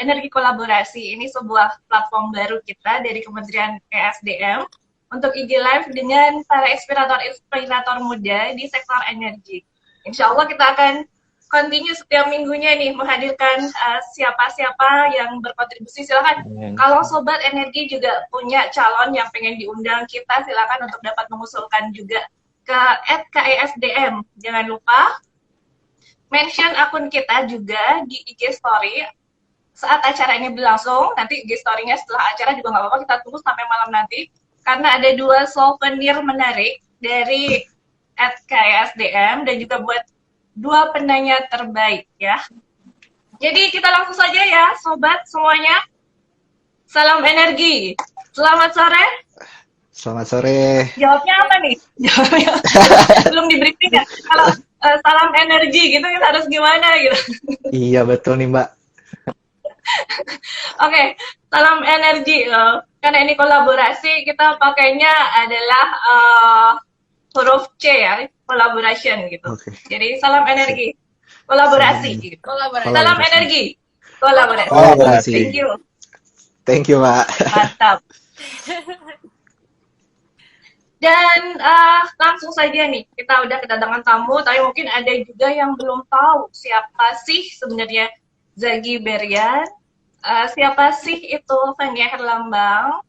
Energi Kolaborasi. Ini sebuah platform baru kita dari Kementerian ESDM untuk IG Live dengan para inspirator muda di sektor energi. Insya Allah kita akan continue setiap minggunya nih menghadirkan siapa-siapa yang berkontribusi. Silakan kalau Sobat Energi juga punya calon yang pengen diundang kita, silakan untuk dapat mengusulkan juga ke @KESDM. Jangan lupa mention akun kita juga di IG Story saat acara ini berlangsung. Nanti IG Story-nya setelah acara juga nggak apa-apa, kita tunggu sampai malam nanti. Karena ada 2 souvenir menarik dari @KESDM dan juga buat 2 penanya terbaik ya. Jadi kita langsung saja ya Sobat semuanya. Salam energi. Selamat sore. Selamat sore. Jawabnya apa nih? Jawabnya belum di briefing ya. Kalau salam energi gitu kita harus gimana gitu. Iya betul nih Mbak. Oke, salam energi. Karena ini kolaborasi, kita pakainya adalah huruf C ya, collaboration gitu. Okay. Jadi salam energi, kolaborasi gitu. Salam energi, kolaborasi. Thank you. Thank you Mbak. Mantap. Dan langsung saja nih, kita udah kedatangan tamu, tapi mungkin ada juga yang belum tahu siapa sih sebenarnya Zaggy Berlian. Siapa sih itu Fania Herlambang?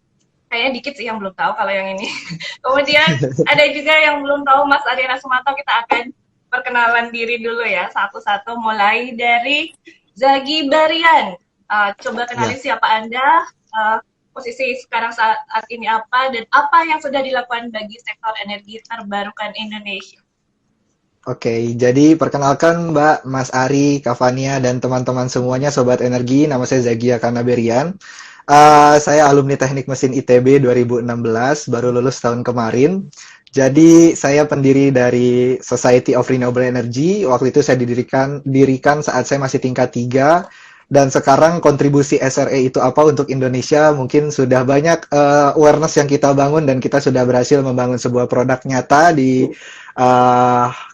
Kayaknya dikit sih yang belum tahu kalau yang ini. Kemudian ada juga yang belum tahu Mas Ariana Sumanto. Kita akan perkenalan diri dulu ya, satu-satu mulai dari Zaggy Berlian. Coba kenali siapa Anda, posisi sekarang saat ini apa, dan apa yang sudah dilakukan bagi sektor energi terbarukan Indonesia. Oke, jadi perkenalkan Mbak, Mas Ari, Kavania, dan teman-teman semuanya Sobat Energi, nama saya Zaggy Akana Berlian. Saya alumni Teknik Mesin ITB 2016, baru lulus tahun kemarin. Jadi saya pendiri dari Society of Renewable Energy, waktu itu saya dirikan saat saya masih tingkat 3. Dan sekarang kontribusi SRE itu apa untuk Indonesia? Mungkin sudah banyak awareness yang kita bangun dan kita sudah berhasil membangun sebuah produk nyata di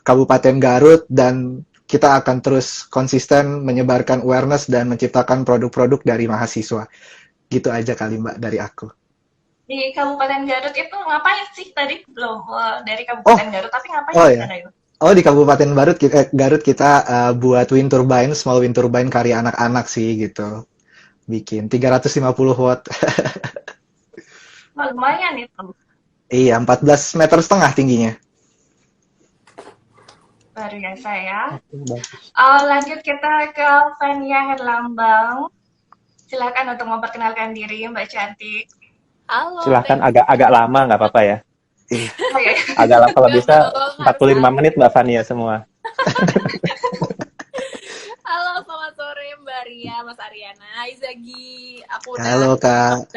Kabupaten Garut, dan kita akan terus konsisten menyebarkan awareness dan menciptakan produk-produk dari mahasiswa. Gitu aja kali Mbak dari aku. Di Kabupaten Garut itu ngapain sih tadi? Belum dari Kabupaten Garut, tapi ngapain di sana itu? Oh, di Kabupaten Garut kita buat wind turbine, small wind turbine karya anak-anak sih gitu. Bikin 350 watt. Oh, lumayan itu. Iya, 14,5 meter tingginya. Luar biasa ya. Lanjut kita ke Fania Herlambang. Silakan untuk memperkenalkan diri Mbak Cantik. Halo. Silakan agak lama nggak apa-apa ya. Agak lama kalau bisa 45 menit Mbak Fania semua. Halo, selamat sore Mbak Ria, Mas Ariana. Hai Zaggy, aku udah halo Kak.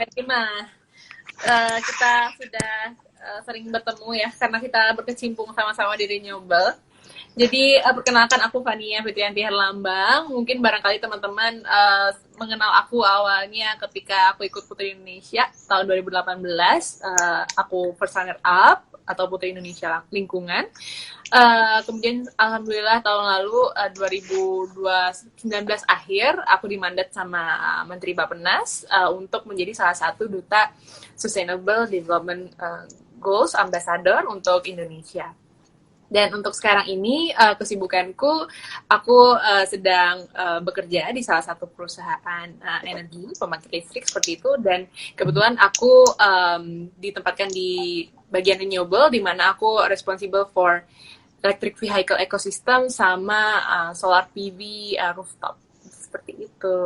Kita sudah sering bertemu ya, karena kita berkecimpung sama-sama di Renewable. Jadi perkenalkan aku Fania Fitrianti Herlambang. Mungkin barangkali teman-teman mengenal aku awalnya ketika aku ikut Putri Indonesia tahun 2018. Aku first runner up atau Putri Indonesia Lingkungan. Kemudian alhamdulillah tahun lalu 2019 akhir aku dimandat sama Menteri Bappenas untuk menjadi salah satu duta Sustainable Development Goals Ambassador untuk Indonesia. Dan untuk sekarang ini kesibukanku, aku sedang bekerja di salah satu perusahaan energi pembangkit listrik seperti itu, dan kebetulan aku ditempatkan di bagian renewable, di mana aku responsible for electric vehicle ecosystem sama solar PV rooftop seperti itu,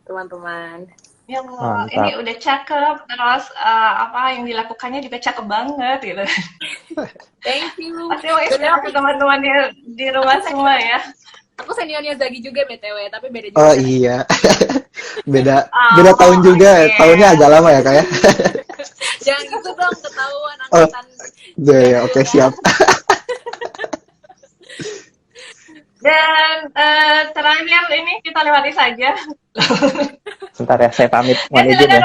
teman-teman. Ya Allah, ini udah cakep, terus apa yang dilakukannya juga cakep banget gitu. Thank you. Pasti mau inspirasi teman-teman di rumah semua ya. Aku seniornya Zaggy juga BTW, tapi beda juga. Oh iya, beda tahun juga, tahunnya agak lama ya Kak ya. Jangan gitu dong, ketahuan angkatan. Ya, oke siap. Dan terakhir ini kita lewati saja. Sebentar ya, saya pamit. Mohon izin ya.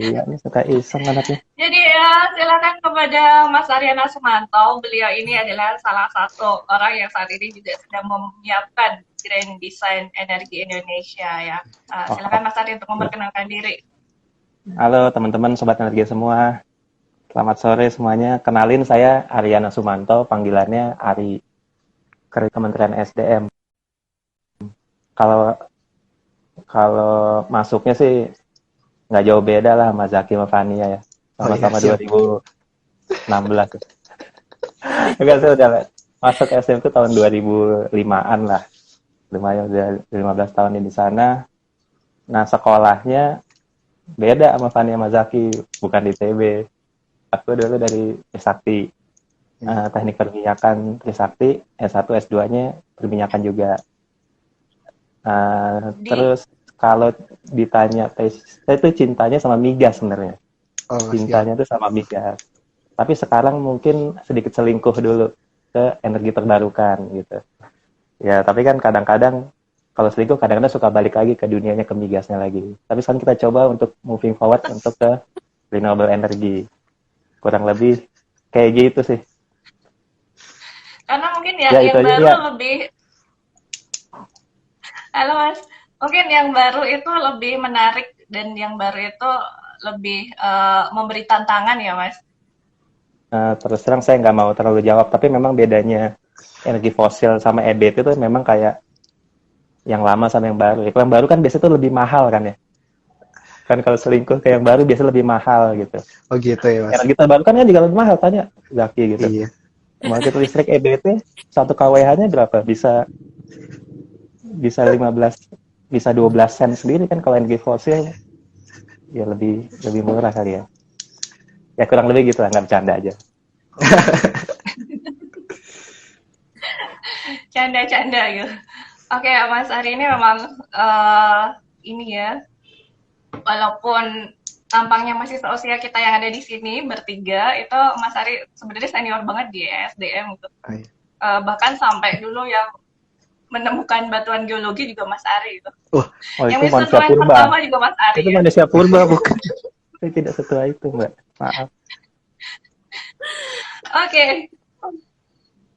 Iya, ini suka iseng anaknya. Jadi ya silakan kepada Mas Aryana Sumanto. Beliau ini adalah salah satu orang yang saat ini juga sedang menyiapkan Grand Design Energi Indonesia ya. Silakan Mas Ari untuk memperkenalkan diri. Halo teman-teman Sobat Energi semua. Selamat sore semuanya. Kenalin saya Aryana Sumanto, panggilannya Ari, dari Kementerian SDM. Kalau masuknya sih nggak jauh beda lah sama Zaki sama Fania ya. Sama-sama 2016. Enggak, saya udah masuk SDM itu tahun 2005-an lah. Lumayan udah 15 tahun di sana. Nah, sekolahnya beda sama Fania sama Zaki, bukan di TB. Aku dulu dari Trisakti, teknik perminyakan Trisakti, S1, S2-nya perminyakan juga. Terus kalau ditanya, saya itu cintanya sama migas sebenarnya. Cintanya tuh sama migas. Tapi sekarang mungkin sedikit selingkuh dulu ke energi terbarukan gitu. Ya, tapi kan kadang-kadang kalau selingkuh kadang-kadang suka balik lagi ke dunianya, ke migasnya lagi. Tapi sekarang kita coba untuk moving forward untuk ke renewable energy. Kurang lebih kayak gitu sih. Karena mungkin yang baru lebih... Halo Mas. Mungkin yang baru itu lebih menarik dan yang baru itu lebih memberi tantangan ya Mas? Terus terang saya nggak mau terlalu jawab, tapi memang bedanya energi fosil sama EBT itu memang kayak yang lama sama yang baru. Kalau yang baru kan biasanya tuh lebih mahal kan ya. Kan kalau selingkuh kayak yang baru biasanya lebih mahal gitu. Oh gitu ya Mas. Energi terbarukan kan juga lebih mahal, tanya Zaki gitu. Iya. Market listrik EBT 1 kWh-nya berapa? Bisa 15, bisa 12 sen sendiri kan kalau energi fosil. Ya lebih murah kali ya. Ya kurang lebih gitu lah, nggak bercanda aja. Canda-canda gitu. Oke, Mas Ari ini memang ini ya, walaupun tampangnya masih seusia kita yang ada di sini bertiga, itu Mas Ari sebenarnya senior banget di SDM gitu. Bahkan sampai dulu yang menemukan batuan geologi juga Mas Ari gitu. Yang itu manusia purba. Pertama juga Mas Ari. Itu manusia purba bukan? Saya tidak setua itu, Mbak. Maaf. Oke.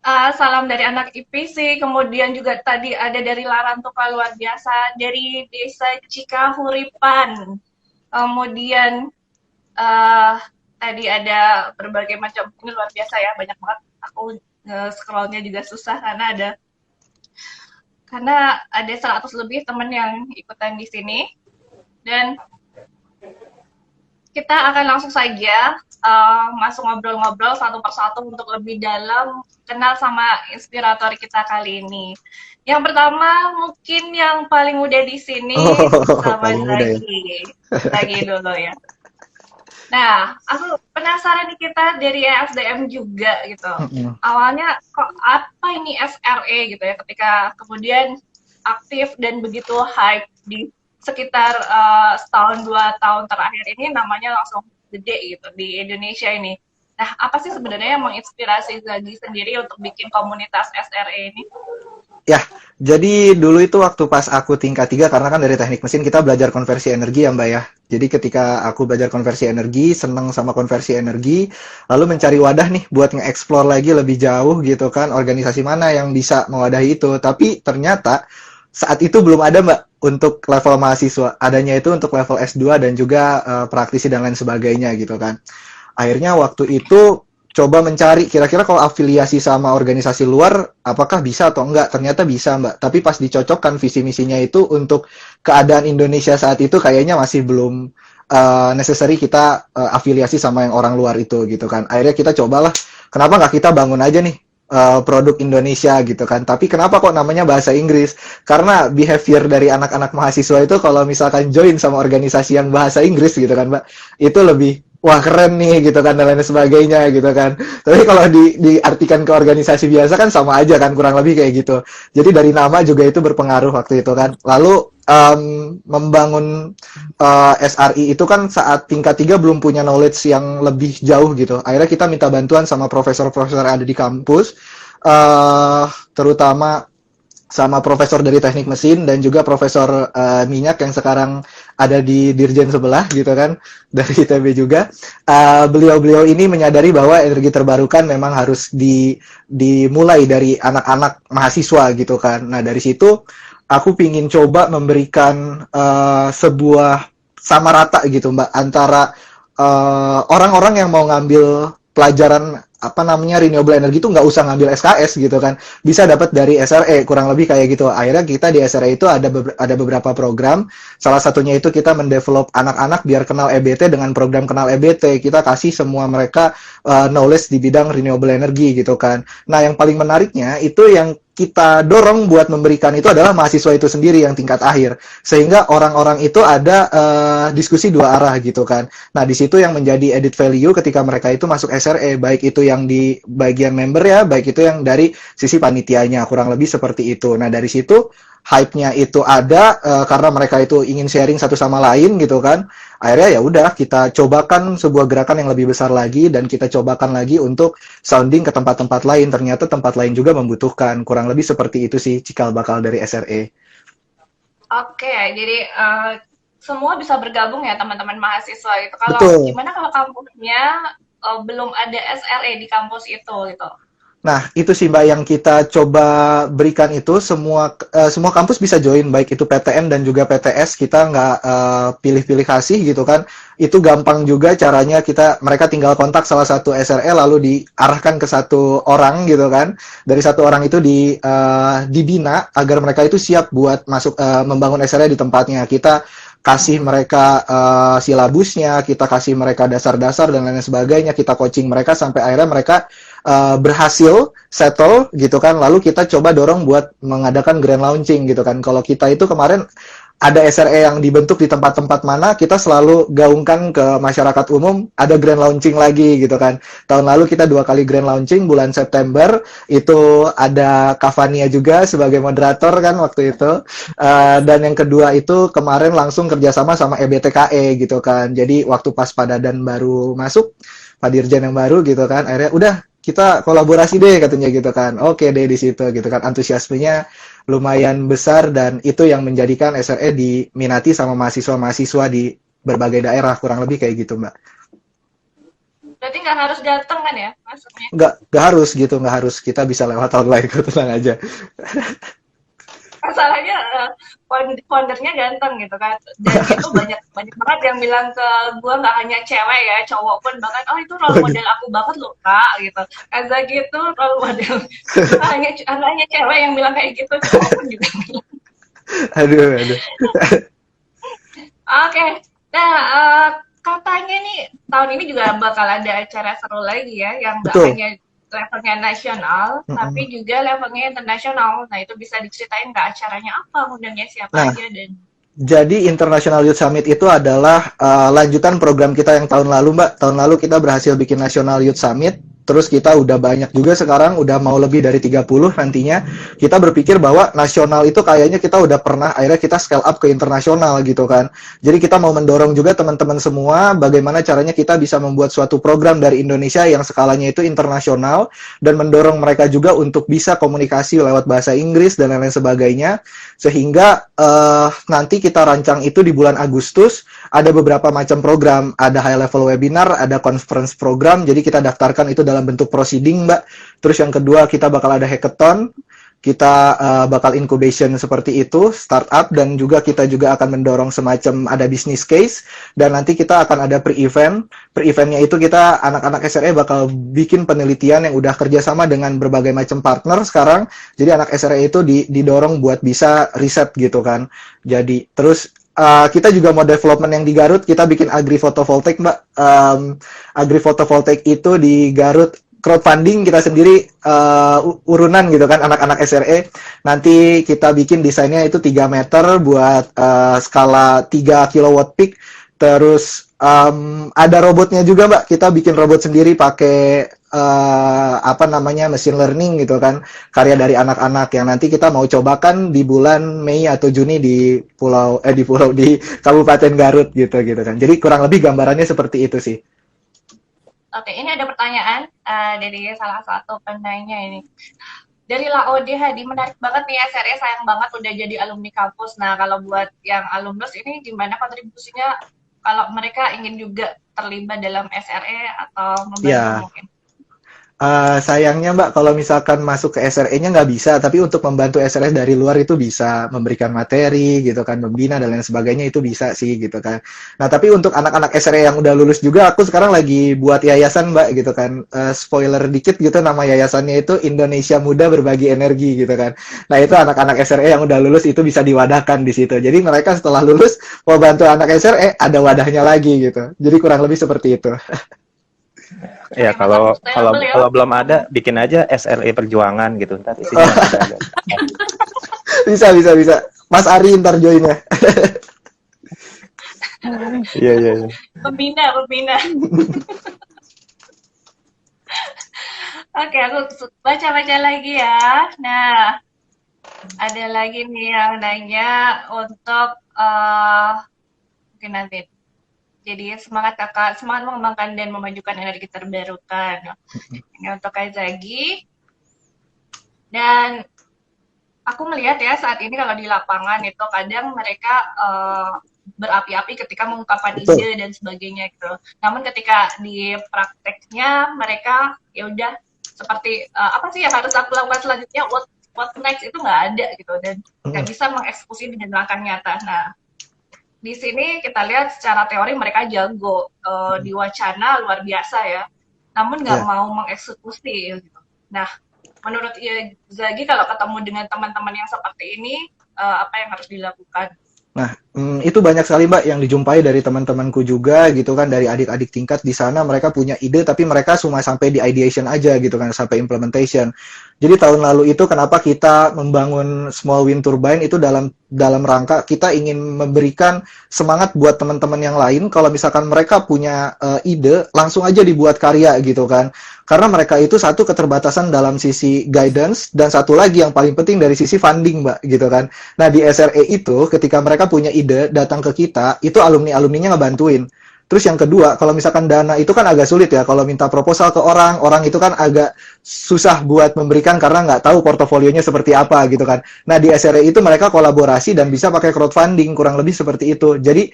Salam dari anak IPC, kemudian juga tadi ada dari Larantuka luar biasa, dari Desa Cikahuripan, kemudian tadi ada berbagai macam, ini luar biasa ya, banyak banget, aku scrollnya juga susah karena ada 100 lebih teman yang ikutan di sini, dan kita akan langsung saja masuk ngobrol-ngobrol satu persatu untuk lebih dalam kenal sama inspirator kita kali ini. Yang pertama mungkin yang paling muda di sini sama Zaki dulu ya. Nah, aku penasaran nih, kita dari SDM juga gitu. Awalnya kok apa ini SRE gitu ya, ketika kemudian aktif dan begitu hype di sekitar setahun 2 tahun terakhir ini, namanya langsung gede gitu di Indonesia ini. Nah, apa sih sebenarnya yang menginspirasi Zaki sendiri untuk bikin komunitas SRE ini? Ya, jadi dulu itu waktu pas aku tingkat 3, karena kan dari teknik mesin kita belajar konversi energi ya Mbak ya. Jadi ketika aku belajar konversi energi, seneng sama konversi energi, lalu mencari wadah nih buat nge-explore lagi lebih jauh gitu kan, organisasi mana yang bisa mewadahi itu. Tapi ternyata saat itu belum ada Mbak untuk level mahasiswa, adanya itu untuk level S2 dan juga praktisi dan lain sebagainya gitu kan. Akhirnya waktu itu coba mencari kira-kira kalau afiliasi sama organisasi luar apakah bisa atau enggak. Ternyata bisa Mbak, tapi pas dicocokkan visi misinya itu untuk keadaan Indonesia saat itu kayaknya masih belum necessary kita afiliasi sama yang orang luar itu gitu kan. Akhirnya kita cobalah, kenapa nggak kita bangun aja nih produk Indonesia gitu kan. Tapi kenapa kok namanya bahasa Inggris? Karena behavior dari anak-anak mahasiswa itu kalau misalkan join sama organisasi yang bahasa Inggris gitu kan Mbak, itu lebih wah keren nih gitu kan dan lain sebagainya gitu kan. Tapi kalau diartikan ke organisasi biasa kan sama aja kan, kurang lebih kayak gitu. Jadi dari nama juga itu berpengaruh waktu itu kan. Lalu membangun SRI itu kan saat tingkat 3 belum punya knowledge yang lebih jauh gitu. Akhirnya kita minta bantuan sama profesor-profesor yang ada di kampus, terutama sama profesor dari teknik mesin dan juga profesor minyak yang sekarang ada di Dirjen sebelah gitu kan, dari ITB juga. Beliau-beliau ini menyadari bahwa energi terbarukan memang harus dimulai dari anak-anak mahasiswa gitu kan. Nah dari situ aku pingin coba memberikan sebuah sama rata gitu Mbak antara orang-orang yang mau ngambil pelajaran apa namanya renewable energy itu nggak usah ngambil SKS gitu kan, bisa dapat dari SRE kurang lebih kayak gitu. Akhirnya kita di SRE itu ada beberapa program, salah satunya itu kita mendevelop anak-anak biar kenal EBT. Dengan program kenal EBT kita kasih semua mereka knowledge di bidang renewable energy gitu kan. Nah yang paling menariknya itu yang kita dorong buat memberikan itu adalah mahasiswa itu sendiri yang tingkat akhir, sehingga orang-orang itu ada diskusi dua arah gitu kan. Nah di situ yang menjadi added value ketika mereka itu masuk SRE, baik itu yang di bagian member ya, baik itu yang dari sisi panitianya, kurang lebih seperti itu. Nah dari situ hype-nya itu ada karena mereka itu ingin sharing satu sama lain gitu kan. Akhirnya ya udah kita cobakan sebuah gerakan yang lebih besar lagi dan kita cobakan lagi untuk sounding ke tempat-tempat lain. Ternyata tempat lain juga membutuhkan. Kurang lebih seperti itu sih cikal bakal dari SRE. Oke, jadi semua bisa bergabung ya teman-teman mahasiswa gitu. Kalau Betul. gimana kalau kampusnya belum ada SRE di kampus itu gitu? Nah, itu sih Mbak yang kita coba berikan itu semua kampus bisa join, baik itu PTN dan juga PTS. Kita nggak pilih-pilih kasih gitu kan. Itu gampang juga caranya, mereka tinggal kontak salah satu SRE lalu diarahkan ke satu orang gitu kan. Dari satu orang itu dibina agar mereka itu siap buat masuk membangun SRE di tempatnya. Kita kasih mereka silabusnya, kita kasih mereka dasar-dasar dan lain sebagainya, kita coaching mereka sampai akhirnya mereka berhasil settle gitu kan. Lalu kita coba dorong buat mengadakan grand launching gitu kan. Kalau kita itu kemarin ada SRE yang dibentuk di tempat-tempat mana, kita selalu gaungkan ke masyarakat umum, ada grand launching lagi gitu kan. Tahun lalu kita 2 kali grand launching, bulan September, itu ada Kavania juga sebagai moderator kan waktu itu. Dan yang kedua itu kemarin langsung kerjasama sama EBTKE gitu kan. Jadi waktu pas Pak Dadan baru masuk, Pak Dirjen yang baru gitu kan, akhirnya udah kita kolaborasi deh katanya gitu kan. Oke deh di situ gitu kan, antusiasmenya lumayan besar dan itu yang menjadikan SRE diminati sama mahasiswa-mahasiswa di berbagai daerah, kurang lebih kayak gitu Mbak. Berarti nggak harus datang kan ya masuknya? Nggak harus gitu, nggak harus, kita bisa lewat online kok, tenang aja. Masalahnya foundernya ganteng gitu kan, dan itu banyak banget yang bilang ke gue, nggak hanya cewek ya, cowok pun bahkan, oh itu role model aku banget loh kak gitu. Kaza gitu role model. hanya cewek yang bilang kayak gitu, cowok pun juga bilang. Aduh. Oke, nah katanya nih tahun ini juga bakal ada acara seru lagi ya, yang nggak Betul. hanya levelnya nasional, tapi juga levelnya internasional. Nah itu bisa diceritain nggak acaranya apa, undangnya siapa aja dan Jadi International Youth Summit itu adalah lanjutan program kita yang tahun lalu, Mbak. Tahun lalu kita berhasil bikin National Youth Summit. Terus kita udah banyak juga sekarang, udah mau lebih dari 30 nantinya. Kita berpikir bahwa nasional itu kayaknya kita udah pernah, akhirnya kita scale up ke internasional gitu kan. Jadi kita mau mendorong juga teman-teman semua bagaimana caranya kita bisa membuat suatu program dari Indonesia yang skalanya itu internasional dan mendorong mereka juga untuk bisa komunikasi lewat bahasa Inggris dan lain-lain sebagainya. Sehingga nanti kita rancang itu di bulan Agustus, ada beberapa macam program, ada high level webinar, ada conference program, jadi kita daftarkan itu dalam bentuk proceeding Mbak. Terus yang kedua kita bakal ada hackathon, kita bakal incubation seperti itu, startup, dan juga kita juga akan mendorong semacam ada business case, dan nanti kita akan ada pre-event. Pre-eventnya itu kita anak-anak SRE bakal bikin penelitian yang udah kerjasama dengan berbagai macam partner sekarang, jadi anak SRE itu didorong buat bisa riset gitu kan. Jadi terus kita juga mau development yang di Garut, kita bikin agri photovoltaik Mbak. Agri photovoltaik itu di Garut crowdfunding kita sendiri, urunan gitu kan, anak-anak SRE. Nanti kita bikin desainnya itu 3 meter buat skala 3 kilowatt peak. Terus ada robotnya juga Mbak, kita bikin robot sendiri pakai machine learning gitu kan, karya dari anak-anak yang nanti kita mau cobakan di bulan Mei atau Juni di Kabupaten Garut gitu kan. Jadi kurang lebih gambarannya seperti itu sih. Oke, ini ada pertanyaan dari salah satu penanya ini. dari Laode Hadi, menarik banget nih SRE, sayang banget udah jadi alumni kampus. Nah, kalau buat yang alumnus ini gimana kontribusinya kalau mereka ingin juga terlibat dalam SRE atau membantu Ya, mungkin? sayangnya Mbak, kalau misalkan masuk ke SRE-nya nggak bisa, tapi untuk membantu SRE dari luar itu bisa memberikan materi gitu kan, membina dan lain sebagainya itu bisa sih gitu kan. Nah, tapi untuk anak-anak SRE yang udah lulus juga, aku sekarang lagi buat yayasan Mbak gitu kan. Spoiler dikit gitu, nama yayasannya itu Indonesia Muda Berbagi Energi gitu kan. Nah, itu anak-anak SRE yang udah lulus itu bisa diwadahkan di situ. Jadi mereka setelah lulus mau bantu anak SRE, ada wadahnya lagi gitu. Jadi kurang lebih seperti itu. Ya Oke, kalau mantap, kalau sustainable ya. kalau belum ada bikin aja SRE Perjuangan gitu. Ntar isinya masih ada. Bisa. Mas Ari ntar join ya. Iya iya iya. Pembina. Oke, aku baca-baca lagi ya. Nah, ada lagi nih yang nanya untuk mungkin nanti. Jadi semangat kakak, semangat mengembangkan dan memajukan energi terbarukan. Ini untuk Kak Zagi. Dan aku melihat ya saat ini kalau di lapangan itu kadang mereka berapi-api ketika mengungkapkan Betul. ide dan sebagainya gitu. Namun ketika di prakteknya mereka ya udah seperti apa sih yang harus aku lakukan selanjutnya, what next itu nggak ada gitu dan nggak bisa mengeksekusi dengan langkah nyata. Nah, di sini kita lihat secara teori mereka jago di wacana luar biasa ya, namun nggak Ya. mau mengeksekusi gitu. Nah, menurut Zagi kalau ketemu dengan teman-teman yang seperti ini, apa yang harus dilakukan? Nah, itu banyak sekali Mbak yang dijumpai dari teman-temanku juga gitu kan, dari adik-adik tingkat di sana mereka punya ide tapi mereka cuma sampai di ideation aja gitu kan, sampai implementation. Jadi tahun lalu itu kenapa kita membangun small wind turbine itu dalam rangka kita ingin memberikan semangat buat teman-teman yang lain kalau misalkan mereka punya ide langsung aja dibuat karya gitu kan. Karena mereka itu satu keterbatasan dalam sisi guidance dan satu lagi yang paling penting dari sisi funding Mbak gitu kan. Nah, di SRE itu ketika mereka punya ide datang ke kita, itu alumni-alumninya ngebantuin. Terus yang kedua, kalau misalkan dana itu kan agak sulit ya, kalau minta proposal ke orang, orang itu kan agak susah buat memberikan karena nggak tahu portofolionya seperti apa gitu kan. Nah, di SRE itu mereka kolaborasi dan bisa pakai crowdfunding, kurang lebih seperti itu. Jadi,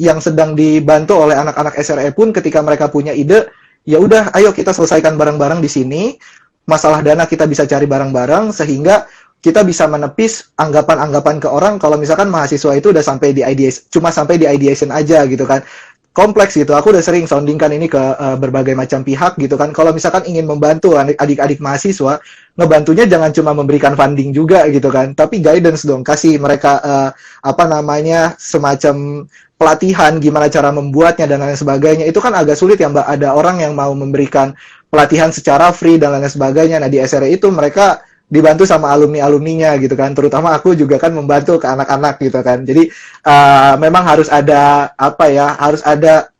yang sedang dibantu oleh anak-anak SRE pun ketika mereka punya ide, ya udah, ayo kita selesaikan bareng-bareng di sini. Masalah dana kita bisa cari bareng-bareng sehingga kita bisa menepis anggapan-anggapan ke orang kalau misalkan mahasiswa itu udah sampai di ideation, cuma sampai di ideation aja gitu kan. Kompleks gitu. Aku udah sering soundingkan ini ke berbagai macam pihak gitu kan. Kalau misalkan ingin membantu adik-adik mahasiswa, ngebantunya jangan cuma memberikan funding juga gitu kan, tapi guidance dong, kasih mereka semacam pelatihan gimana cara membuatnya dan lain sebagainya. Itu kan agak sulit ya Mbak, ada orang yang mau memberikan pelatihan secara free dan lain sebagainya. Nah, di SRE itu mereka dibantu sama alumni-alumninya gitu kan, terutama aku juga kan membantu ke anak-anak gitu kan. Jadi memang harus ada harus ada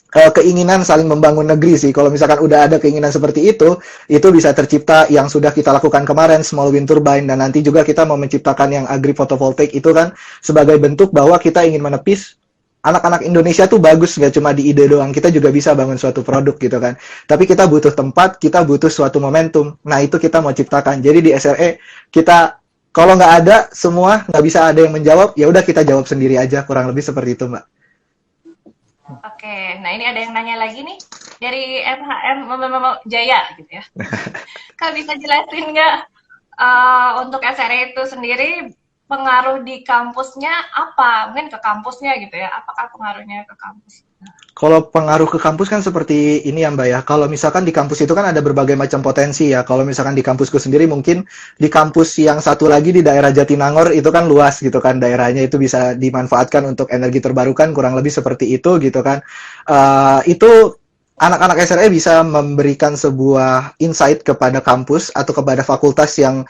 keinginan saling membangun negeri sih. Kalau misalkan udah ada keinginan seperti itu bisa tercipta yang sudah kita lakukan kemarin, small wind turbine, dan nanti juga kita mau menciptakan yang agri photovoltaic itu kan sebagai bentuk bahwa kita ingin menepis anak-anak Indonesia tuh bagus, nggak cuma di ide doang, kita juga bisa bangun suatu produk gitu kan. Tapi kita butuh tempat, kita butuh suatu momentum. Nah, itu kita mau ciptakan. Jadi di SRE kita kalau nggak ada semua, nggak bisa ada yang menjawab, ya udah kita jawab sendiri aja, kurang lebih seperti itu Mbak. Oke, nah ini ada yang nanya lagi nih dari MHM Jaya gitu ya. Kak bisa jelasin nggak untuk SRE itu sendiri pengaruh di kampusnya apa? Mungkin ke kampusnya gitu ya. Apakah pengaruhnya ke kampus? Kalau pengaruh ke kampus kan seperti ini ya Mbak ya. Kalau misalkan di kampus itu kan ada berbagai macam potensi ya. Kalau misalkan di kampusku sendiri mungkin di kampus yang satu lagi di daerah Jatinangor itu kan luas gitu kan. Daerahnya itu bisa dimanfaatkan untuk energi terbarukan, kurang lebih seperti itu gitu kan. Itu anak-anak SRE bisa memberikan sebuah insight kepada kampus atau kepada fakultas yang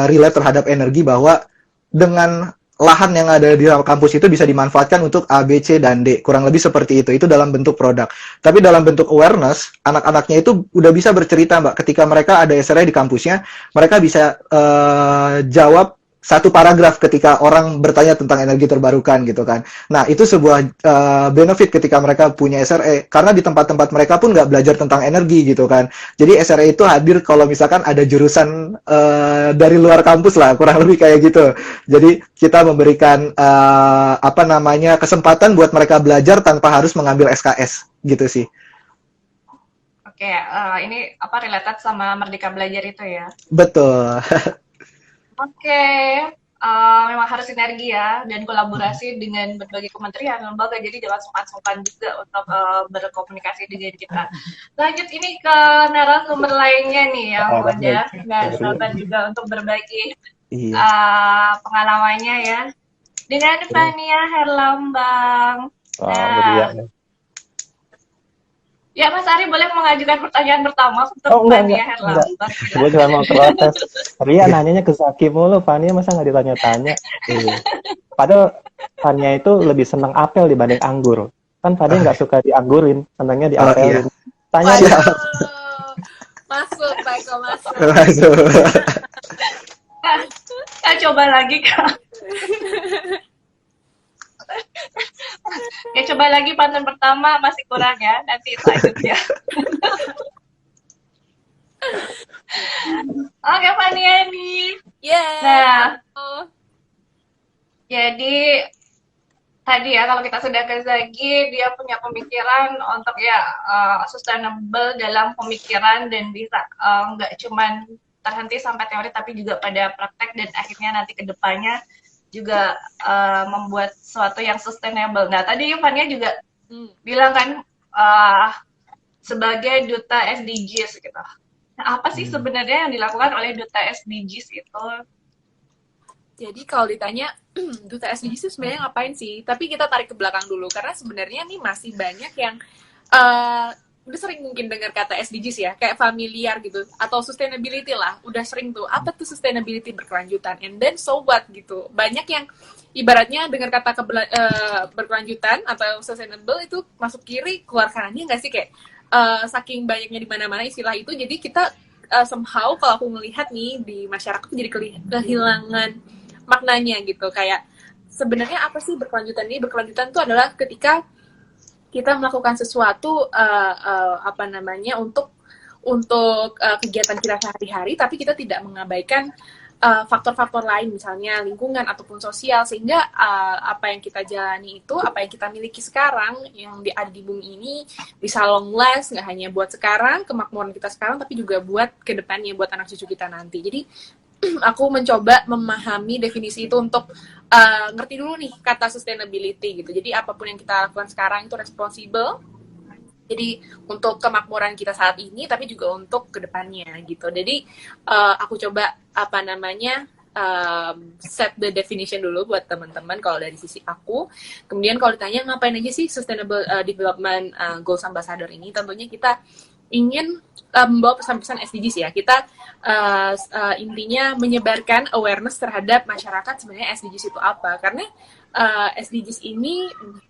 relate terhadap energi bahwa dengan lahan yang ada di kampus itu bisa dimanfaatkan untuk A, B, C, dan D. Kurang lebih seperti itu. Itu dalam bentuk produk. Tapi dalam bentuk awareness, anak-anaknya itu udah bisa bercerita, Mbak. Ketika mereka ada SRE di kampusnya, mereka bisa jawab satu paragraf ketika orang bertanya tentang energi terbarukan gitu kan. Nah, itu sebuah benefit ketika mereka punya SRE, karena di tempat-tempat mereka pun nggak belajar tentang energi gitu kan. Jadi SRE itu hadir kalau misalkan ada jurusan dari luar kampus lah, kurang lebih kayak gitu. Jadi kita memberikan apa namanya kesempatan buat mereka belajar tanpa harus mengambil SKS gitu sih. Oke, ini apa related sama Merdeka Belajar itu ya? Betul. Oke, memang harus sinergi ya dan kolaborasi dengan berbagai kementerian lembaga. Jadi jangan sungkan-sungkan juga untuk berkomunikasi dengan kita. Lanjut ini ke narasumber lainnya nih yang udah nggak sabar juga untuk berbagi Iya. pengalamannya ya. Dengan Fania Herlambang. Oh, Nah, beriak. ya Mas Ari boleh mengajukan pertanyaan pertama untuk Oh, enggak. Fania Herlambang. Gue cuma mau protes. Ria nanyanya ke Zaki mulu, Fania masa nggak ditanya-tanya? Padahal Fania itu lebih senang apel dibanding anggur. Kan Fania nggak suka dianggurin, senangnya diapelin. Iya. Tanya Waduh. dia. Masuk, Michael, masuk. Waduh. Kak, coba lagi Kak. Ya coba lagi pantun pertama masih kurang ya, nanti selanjutnya. Oke Fania nih. Yeah. Nah, Oh. jadi tadi ya kalau kita sudah ke Zagi, dia punya pemikiran untuk ya sustainable dalam pemikiran dan bisa nggak cuman terhenti sampai teori tapi juga pada praktek dan akhirnya nanti ke depannya juga membuat sesuatu yang sustainable. Nah tadi Fania juga bilang kan sebagai duta SDGs gitu. Nah, apa sih sebenarnya yang dilakukan oleh duta SDGs itu? Jadi kalau ditanya duta SDGs itu sebenarnya ngapain sih? Tapi kita tarik ke belakang dulu karena sebenarnya nih masih banyak yang udah sering mungkin dengar kata SDGs ya, kayak familiar gitu atau sustainability lah, udah sering tuh. Apa tuh sustainability berkelanjutan? And then so what gitu. Banyak yang ibaratnya dengar kata berkelanjutan atau sustainable itu masuk kiri keluar kanannya nggak sih, kayak saking banyaknya di mana-mana istilah itu, jadi kita somehow kalau aku melihat nih di masyarakat jadi kehilangan maknanya gitu. Kayak sebenarnya apa sih berkelanjutan ini? Berkelanjutan itu adalah ketika kita melakukan sesuatu apa namanya untuk kegiatan kita sehari-hari, tapi kita tidak mengabaikan faktor-faktor lain, misalnya lingkungan ataupun sosial, sehingga apa yang kita jalani itu, apa yang kita miliki sekarang yang ada di bumi ini bisa long last, nggak hanya buat sekarang, kemakmuran kita sekarang, tapi juga buat kedepannya, buat anak cucu kita nanti. Jadi aku mencoba memahami definisi itu untuk ngerti dulu nih kata sustainability gitu. Jadi apapun yang kita lakukan sekarang itu responsible. Jadi untuk kemakmuran kita saat ini, tapi juga untuk kedepannya gitu. Jadi aku coba apa namanya set the definition dulu buat teman-teman kalau dari sisi aku. Kemudian kalau ditanya ngapain aja sih Sustainable Development Goals Ambassador ini, tentunya kita ingin membawa pesan-pesan SDGs ya. Kita intinya menyebarkan awareness terhadap masyarakat sebenarnya SDGs itu apa. Karena SDGs ini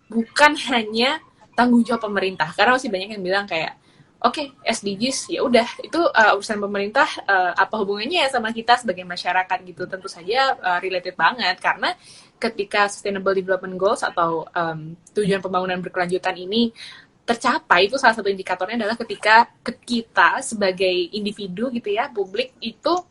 bukan hanya tanggung jawab pemerintah, karena masih banyak yang bilang kayak oke, SDGs ya udah itu urusan pemerintah, apa hubungannya ya sama kita sebagai masyarakat gitu. Tentu saja related banget, karena ketika Sustainable Development Goals atau tujuan pembangunan berkelanjutan ini tercapai, itu salah satu indikatornya adalah ketika kita sebagai individu gitu ya, publik itu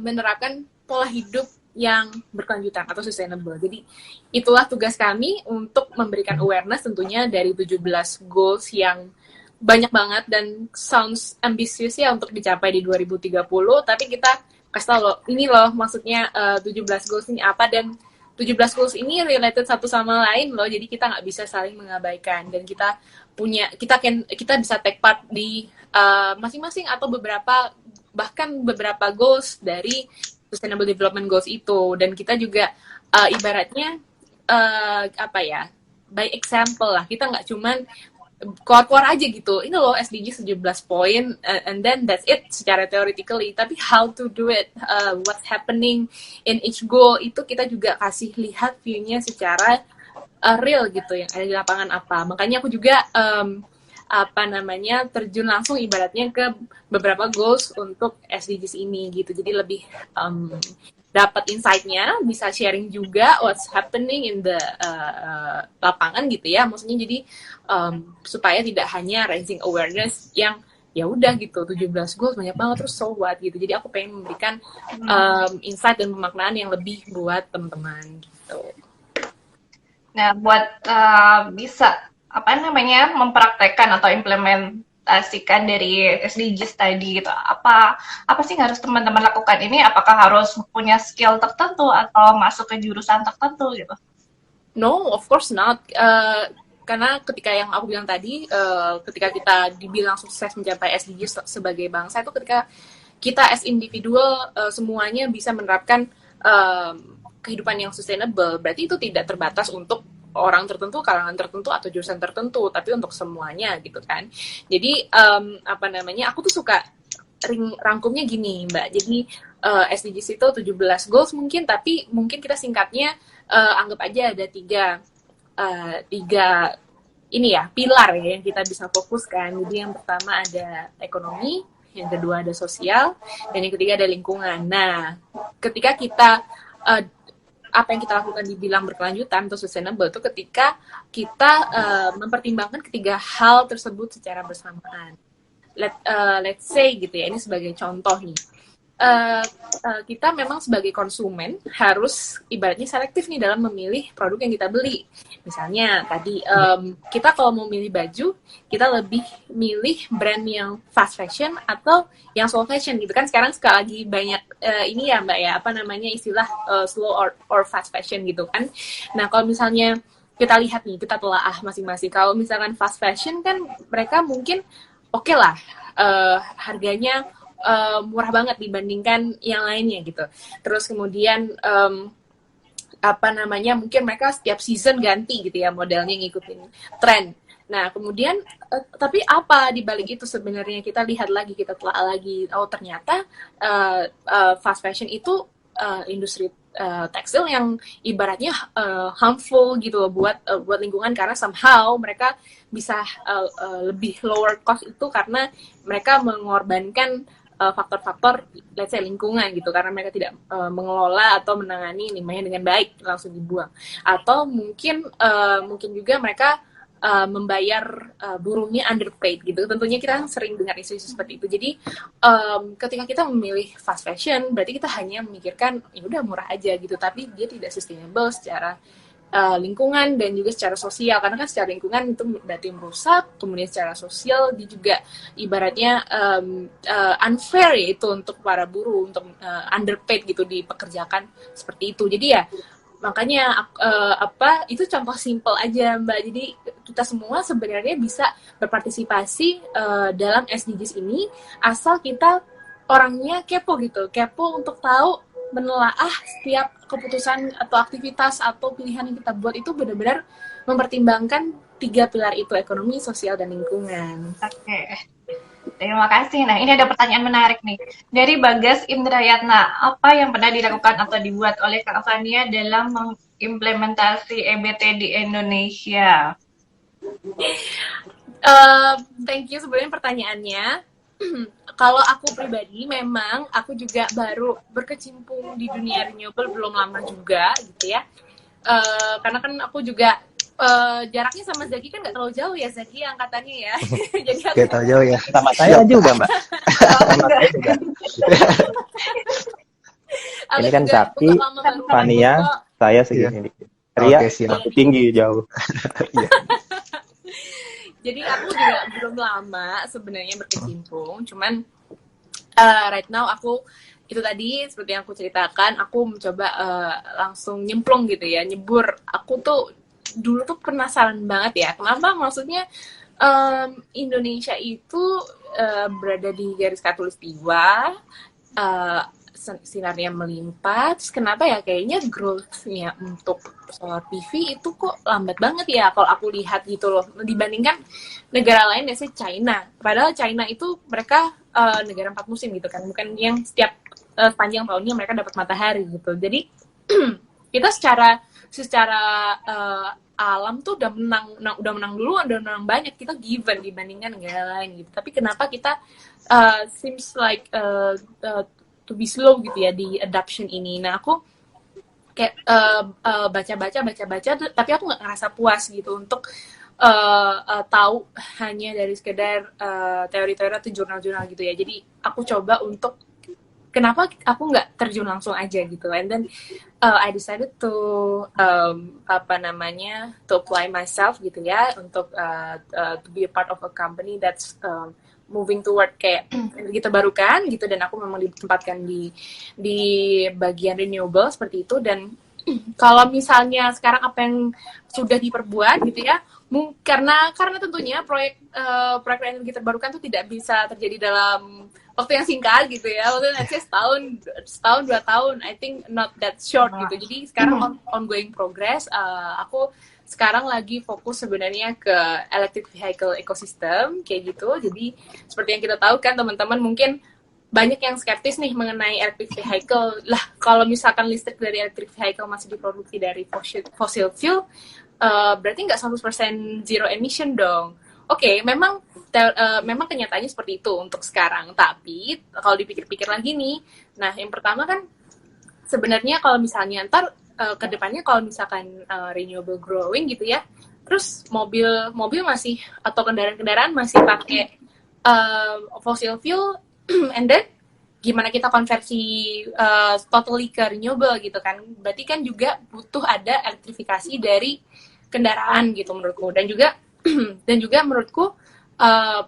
menerapkan pola hidup yang berkelanjutan atau sustainable. Jadi itulah tugas kami untuk memberikan awareness tentunya dari 17 goals yang banyak banget dan sounds ambisius ya untuk dicapai di 2030, tapi kita kasih tau loh, ini loh maksudnya 17 goals ini apa, dan 17 goals ini related satu sama lain loh, jadi kita nggak bisa saling mengabaikan, dan kita bisa take part di masing-masing atau bahkan beberapa goals dari Sustainable Development Goals itu. Dan kita juga ibaratnya by example lah, kita nggak cuman keluar-keluar aja gitu, ini loh SDG 17 poin and then that's it secara theoretically, tapi how to do it, what's happening in each goal, itu kita juga kasih lihat view-nya secara real gitu, yang ada di lapangan apa. Makanya aku juga terjun langsung ibaratnya ke beberapa goals untuk SDGs ini gitu. Jadi lebih dapat insight-nya, bisa sharing juga what's happening in the lapangan gitu ya. Maksudnya jadi supaya tidak hanya raising awareness yang ya udah gitu 17 goals banyak banget terus so what gitu. Jadi aku pengen memberikan insight dan pemaknaan yang lebih buat teman-teman gitu. Nah, buat bisa mempraktekkan atau implementasikan dari SDGs tadi gitu. Apa sih yang harus teman-teman lakukan ini? Apakah harus punya skill tertentu atau masuk ke jurusan tertentu gitu? No, of course not. Karena ketika yang aku bilang tadi, ketika kita dibilang sukses mencapai SDGs sebagai bangsa, itu ketika kita as individual semuanya bisa menerapkan kehidupan yang sustainable. Berarti itu tidak terbatas untuk orang tertentu, kalangan tertentu, atau jurusan tertentu, tapi untuk semuanya gitu kan. Jadi aku tuh suka rangkumnya gini, Mbak. Jadi SDGs itu 17 goals mungkin, tapi mungkin kita singkatnya anggap aja ada tiga ini ya pilar ya yang kita bisa fokuskan. Jadi yang pertama ada ekonomi, yang kedua ada sosial, dan yang ketiga ada lingkungan. Nah, ketika kita apa yang kita lakukan dibilang berkelanjutan atau sustainable itu ketika kita mempertimbangkan ketiga hal tersebut secara bersamaan. Let's say gitu ya, ini sebagai contoh nih. Kita memang sebagai konsumen harus ibaratnya selektif nih dalam memilih produk yang kita beli. Misalnya tadi kita kalau mau milih baju, kita lebih milih brand yang fast fashion atau yang slow fashion gitu kan. Sekarang sekali lagi banyak ini ya Mbak ya, istilah slow or fast fashion gitu kan. Nah, kalau misalnya kita lihat nih, kita telaah masing-masing. Kalau misalkan fast fashion kan mereka mungkin oke lah harganya murah banget dibandingkan yang lainnya gitu. Terus kemudian mungkin mereka setiap season ganti gitu ya modelnya ngikutin tren. Nah kemudian tapi apa dibalik itu sebenarnya kita lihat lagi, kita telah lagi, oh ternyata fast fashion itu industri tekstil yang ibaratnya harmful gitu loh buat lingkungan, karena somehow mereka bisa lebih lower cost itu karena mereka mengorbankan faktor-faktor let's say lingkungan gitu, karena mereka tidak mengelola atau menangani limbahnya dengan baik, langsung dibuang. Atau mungkin juga mereka membayar buruhnya underpaid gitu. Tentunya kita sering dengar isu-isu seperti itu. Jadi ketika kita memilih fast fashion berarti kita hanya memikirkan ya udah murah aja gitu, tapi dia tidak sustainable secara lingkungan dan juga secara sosial, karena kan secara lingkungan itu berarti merusak, kemudian secara sosial dia juga ibaratnya unfair ya itu untuk para buruh, untuk underpaid gitu dipekerjakan seperti itu. Jadi ya makanya itu contoh simple aja Mbak. Jadi kita semua sebenarnya bisa berpartisipasi dalam SDGs ini asal kita orangnya kepo gitu, kepo untuk tahu menelaah setiap keputusan atau aktivitas atau pilihan yang kita buat itu benar-benar mempertimbangkan 3 pilar itu, ekonomi, sosial, dan lingkungan. Oke. Terima kasih. Nah, ini ada pertanyaan menarik nih. Dari Bagas Indrayatna, apa yang pernah dilakukan atau dibuat oleh Kak Fania dalam mengimplementasi EBT di Indonesia? Thank you sebenarnya pertanyaannya. Kalau aku pribadi memang aku juga baru berkecimpung di dunia renewable belum lama juga gitu ya. Karena kan aku juga jaraknya sama Zaki kan nggak terlalu jauh ya, Zaki angkatannya ya. Jadi aku Gak terlalu jauh ya. Sama saya juga Mbak. Sama saya juga. Ini kan Zaki, Fania, saya segini. Ria masih tinggi jauh. Jadi aku juga belum lama sebenarnya berkecimpung, cuman right now aku itu tadi seperti yang aku ceritakan, aku mencoba langsung nyemplung gitu ya, nyebur. Aku tuh dulu tuh penasaran banget ya, kenapa maksudnya Indonesia itu berada di garis khatulistiwa, sinarnya melimpah, terus kenapa ya kayaknya growth-nya untuk solar PV itu kok lambat banget ya kalau aku lihat gitu loh, dibandingkan negara lain ya, China. Padahal China itu mereka negara 4 musim gitu kan, bukan yang setiap sepanjang tahunnya mereka dapat matahari gitu. Jadi kita secara alam tuh udah menang dulu, udah menang banyak, kita given dibandingkan negara lain gitu. Tapi kenapa kita seems like to be slow gitu ya di adoption ini. Nah aku kayak baca-baca, tapi aku nggak ngerasa puas gitu untuk tahu hanya dari sekedar teori-teori atau jurnal-jurnal gitu ya. Jadi aku coba untuk kenapa aku nggak terjun langsung aja gitu. And then I decided to to apply myself gitu ya untuk to be a part of a company that's moving toward kayak energi terbarukan gitu, dan aku memang ditempatkan di bagian renewable seperti itu. Dan kalau misalnya sekarang apa yang sudah diperbuat gitu ya, karena tentunya proyek energi terbarukan itu tidak bisa terjadi dalam waktu yang singkat gitu ya, waktu nanti setahun 2 tahun, I think not that short gitu. Jadi sekarang ongoing progress. Aku sekarang lagi fokus sebenarnya ke electric vehicle ecosystem kayak gitu. Jadi seperti yang kita tahu kan teman-teman, mungkin banyak yang skeptis nih mengenai electric vehicle. Lah kalau misalkan listrik dari electric vehicle masih diproduksi dari fossil fuel, berarti nggak 100% zero emission dong. Oke, memang kenyataannya seperti itu untuk sekarang. Tapi kalau dipikir-pikir lagi nih, nah yang pertama kan sebenarnya kalau misalnya ntar kedepannya kalau misalkan renewable growing gitu ya, terus mobil masih atau kendaraan masih pakai fossil fuel, and then gimana kita konversi totally ke renewable gitu kan? Berarti kan juga butuh ada elektrifikasi dari kendaraan gitu menurutku. Dan juga menurutku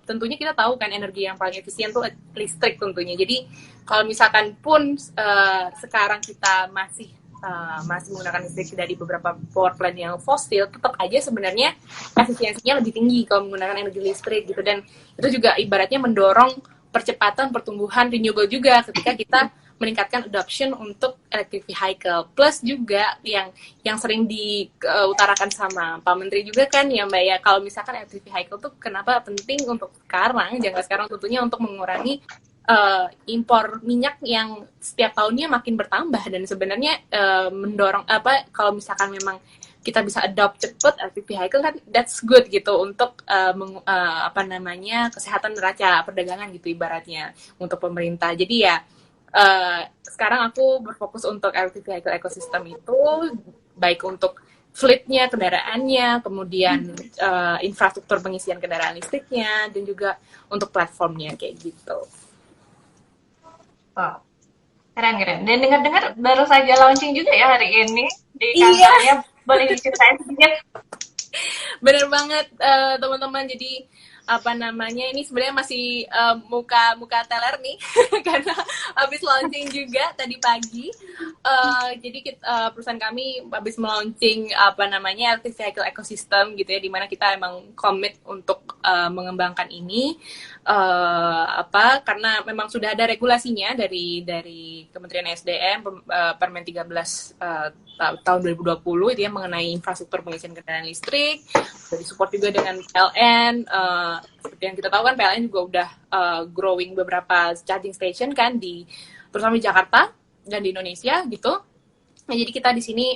tentunya kita tahu kan energi yang paling efisien tuh listrik tentunya. Jadi kalau misalkan pun sekarang kita masih menggunakan listrik dari beberapa power plant yang fosil, tetap aja sebenarnya efisiensinya lebih tinggi kalau menggunakan energi listrik gitu. Dan itu juga ibaratnya mendorong percepatan pertumbuhan renewable juga ketika kita meningkatkan adoption untuk electric vehicle. Plus juga yang sering diutarakan sama Pak Menteri juga kan ya Mbak ya, kalau misalkan electric vehicle tuh kenapa penting untuk jangka sekarang tentunya untuk mengurangi impor minyak yang setiap tahunnya makin bertambah. Dan sebenarnya mendorong kalau misalkan memang kita bisa adopt cepet electric vehicle kan that's good gitu untuk kesehatan neraca perdagangan gitu ibaratnya untuk pemerintah. Jadi ya sekarang aku berfokus untuk electric vehicle ecosystem itu, baik untuk fleetnya, kendaraannya, kemudian infrastruktur pengisian kendaraan listriknya, dan juga untuk platformnya kayak gitu. Wow, keren. Dan dengar-dengar baru saja launching juga ya hari ini di kantornya. Iya. Boleh diceritain sedikit? Bener banget teman-teman. Jadi ini sebenarnya masih muka teler nih karena habis launching juga tadi pagi. Jadi perusahaan kami habis melaunching electric vehicle ecosystem gitu ya, dimana kita emang komit untuk mengembangkan ini karena memang sudah ada regulasinya dari Kementerian SDM Permen 13 tahun 2020 itu ya, mengenai infrastruktur pengisian kendaraan listrik. Sudah disupport juga dengan PLN. Seperti yang kita tahu kan PLN juga udah growing beberapa charging station kan terutama di Jakarta dan di Indonesia gitu. Nah, jadi kita di sini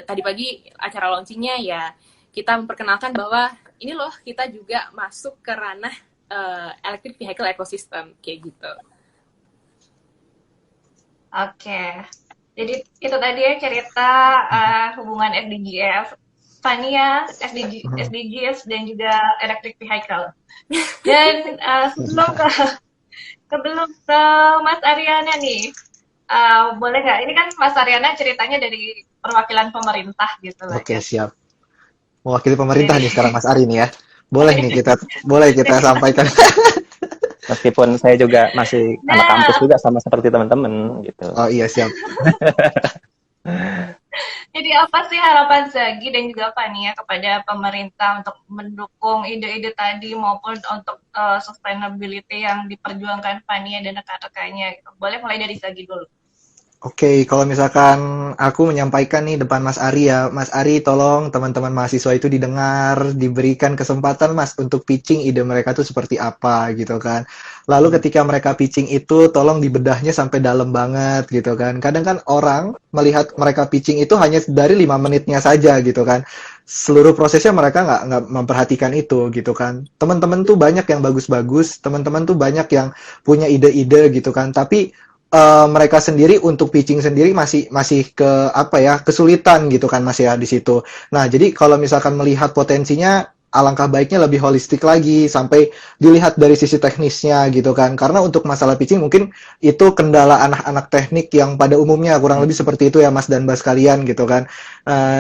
tadi pagi acara launchingnya ya kita memperkenalkan bahwa ini loh kita juga masuk ke ranah electric vehicle ecosystem kayak gitu. Oke. Jadi itu tadi ya cerita hubungan SDGs, Fania, SDGs dan juga electric vehicle. Dan sebelum ke Mas Ariana nih, boleh nggak? Ini kan Mas Ariana ceritanya dari perwakilan pemerintah gitu. Oke, siap. Mewakili pemerintah nih sekarang Mas Ari nih ya. Boleh kita sampaikan. Meskipun saya juga masih anak kampus juga sama seperti teman-teman gitu. Oh iya, siap. Jadi apa sih harapan Zagi dan juga Fania kepada pemerintah untuk mendukung ide-ide tadi maupun untuk sustainability yang diperjuangkan Fania dan rekan-rekannya? Boleh mulai dari Zagi dulu. Oke, kalau misalkan aku menyampaikan nih depan Mas Ari ya, Mas Ari tolong teman-teman mahasiswa itu didengar, diberikan kesempatan Mas untuk pitching ide mereka tuh seperti apa gitu kan. Lalu ketika mereka pitching itu tolong dibedahnya sampai dalam banget gitu kan. Kadang kan orang melihat mereka pitching itu hanya dari 5 menitnya saja gitu kan. Seluruh prosesnya mereka nggak memperhatikan itu gitu kan. Teman-teman tuh banyak yang bagus-bagus, teman-teman tuh banyak yang punya ide-ide gitu kan. Tapi mereka sendiri untuk pitching sendiri masih kesulitan gitu kan Mas ya di situ. Nah, jadi kalau misalkan melihat potensinya alangkah baiknya lebih holistik lagi sampai dilihat dari sisi teknisnya gitu kan. Karena untuk masalah pitching mungkin itu kendala anak-anak teknik yang pada umumnya kurang lebih seperti itu ya Mas dan Bas kalian gitu kan.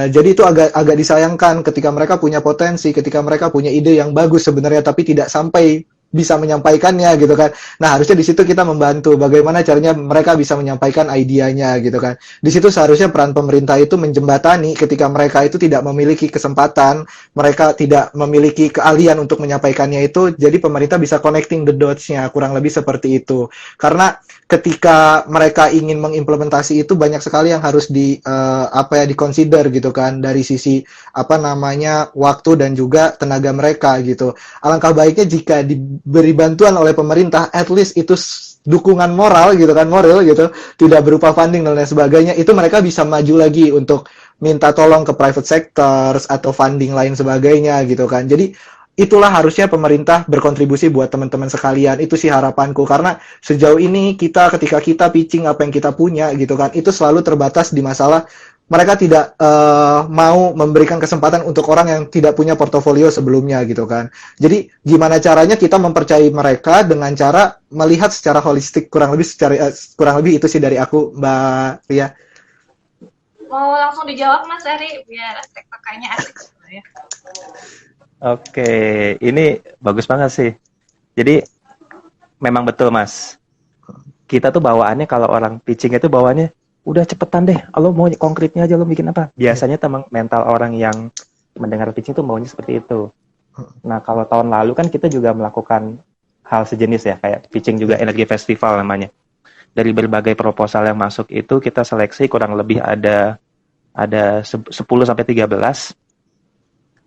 Jadi itu agak disayangkan ketika mereka punya potensi, ketika mereka punya ide yang bagus sebenarnya tapi tidak sampai bisa menyampaikannya gitu kan. Nah, harusnya di situ kita membantu bagaimana caranya mereka bisa menyampaikan idenya gitu kan. Di situ seharusnya peran pemerintah itu menjembatani ketika mereka itu tidak memiliki kesempatan, mereka tidak memiliki keahlian untuk menyampaikannya itu, jadi pemerintah bisa connecting the dots-nya, kurang lebih seperti itu. Karena ketika mereka ingin mengimplementasi itu banyak sekali yang harus di-consider gitu kan dari sisi waktu dan juga tenaga mereka gitu. Alangkah baiknya jika diberi bantuan oleh pemerintah, at least itu dukungan moral gitu kan, moral gitu, tidak berupa funding dan lain sebagainya, itu mereka bisa maju lagi untuk minta tolong ke private sectors atau funding lain sebagainya gitu kan. Jadi itulah harusnya pemerintah berkontribusi buat teman-teman sekalian. Itu sih harapanku, karena sejauh ini ketika kita pitching apa yang kita punya gitu kan, itu selalu terbatas di masalah mereka tidak mau memberikan kesempatan untuk orang yang tidak punya portofolio sebelumnya gitu kan. Jadi gimana caranya kita mempercayai mereka dengan cara melihat secara holistik, kurang lebih itu sih dari aku, Mbak Ria. Mau langsung dijawab Mas Ari biar tektokannya asik ya. Oke, ini bagus banget sih. Jadi memang betul Mas. Kita tuh bawaannya kalau orang pitching itu bawaannya udah cepetan deh, lo mau konkretnya aja, lo bikin apa. Biasanya teman mental orang yang mendengar pitching tuh maunya seperti itu. Nah, kalau tahun lalu kan kita juga melakukan hal sejenis ya, kayak pitching juga energi festival namanya. Dari berbagai proposal yang masuk itu kita seleksi kurang lebih ada 10 sampai 13.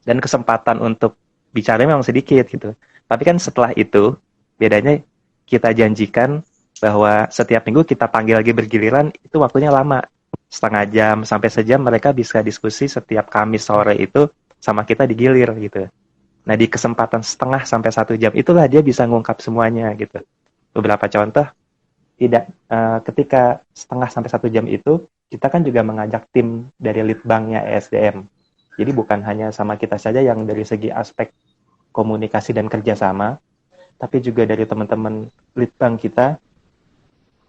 Dan kesempatan untuk bicara memang sedikit gitu. Tapi kan setelah itu, bedanya kita janjikan bahwa setiap minggu kita panggil lagi bergiliran, itu waktunya lama. Setengah jam sampai sejam mereka bisa diskusi setiap Kamis sore itu sama kita digilir gitu. Nah, di kesempatan setengah sampai 1 jam itulah dia bisa ngungkap semuanya gitu. Beberapa contoh, ketika setengah sampai 1 jam itu, kita kan juga mengajak tim dari Litbangnya ESDM. Jadi bukan hanya sama kita saja yang dari segi aspek komunikasi dan kerjasama, tapi juga dari teman-teman Litbang kita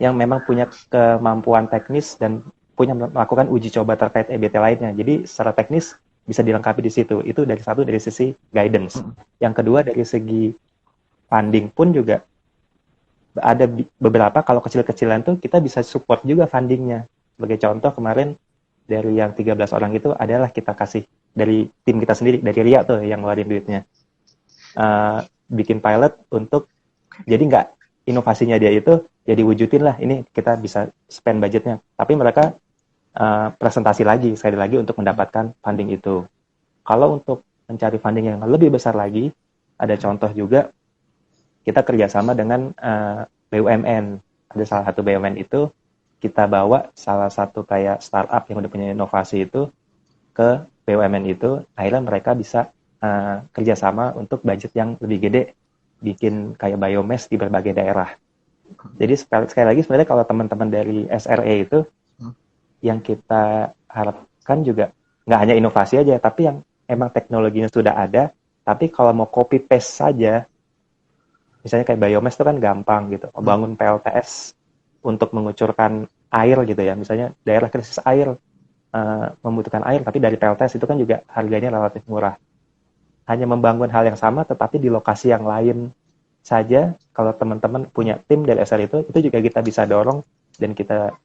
yang memang punya kemampuan teknis dan punya melakukan uji coba terkait EBT lainnya. Jadi secara teknis bisa dilengkapi di situ. Itu dari sisi guidance. Yang kedua dari segi funding pun juga ada beberapa, kalau kecil-kecilan tuh kita bisa support juga fundingnya. Sebagai contoh kemarin dari yang 13 orang itu adalah kita kasih dari tim kita sendiri, dari Ria tuh yang ngeluarin duitnya. Bikin pilot untuk, jadi nggak inovasinya dia itu, jadi wujudin lah, ini kita bisa spend budgetnya. Tapi mereka presentasi lagi, sekali lagi untuk mendapatkan funding itu. Kalau untuk mencari funding yang lebih besar lagi, ada contoh juga, kita kerjasama dengan BUMN. Ada salah satu BUMN itu, kita bawa salah satu kayak startup yang udah punya inovasi itu ke BUMN itu, akhirnya mereka bisa kerjasama untuk budget yang lebih gede, bikin kayak biomass di berbagai daerah. Jadi sekali lagi sebenarnya kalau teman-teman dari SRE itu, yang kita harapkan juga nggak hanya inovasi aja, tapi yang emang teknologinya sudah ada, tapi kalau mau copy paste saja, misalnya kayak biomass itu kan gampang gitu, bangun PLTS untuk mengucurkan air gitu ya, misalnya daerah krisis air membutuhkan air, tapi dari PLTS itu kan juga harganya relatif murah. Hanya membangun hal yang sama, tetapi di lokasi yang lain saja. Kalau teman-teman punya tim dari SR itu juga kita bisa dorong dan kita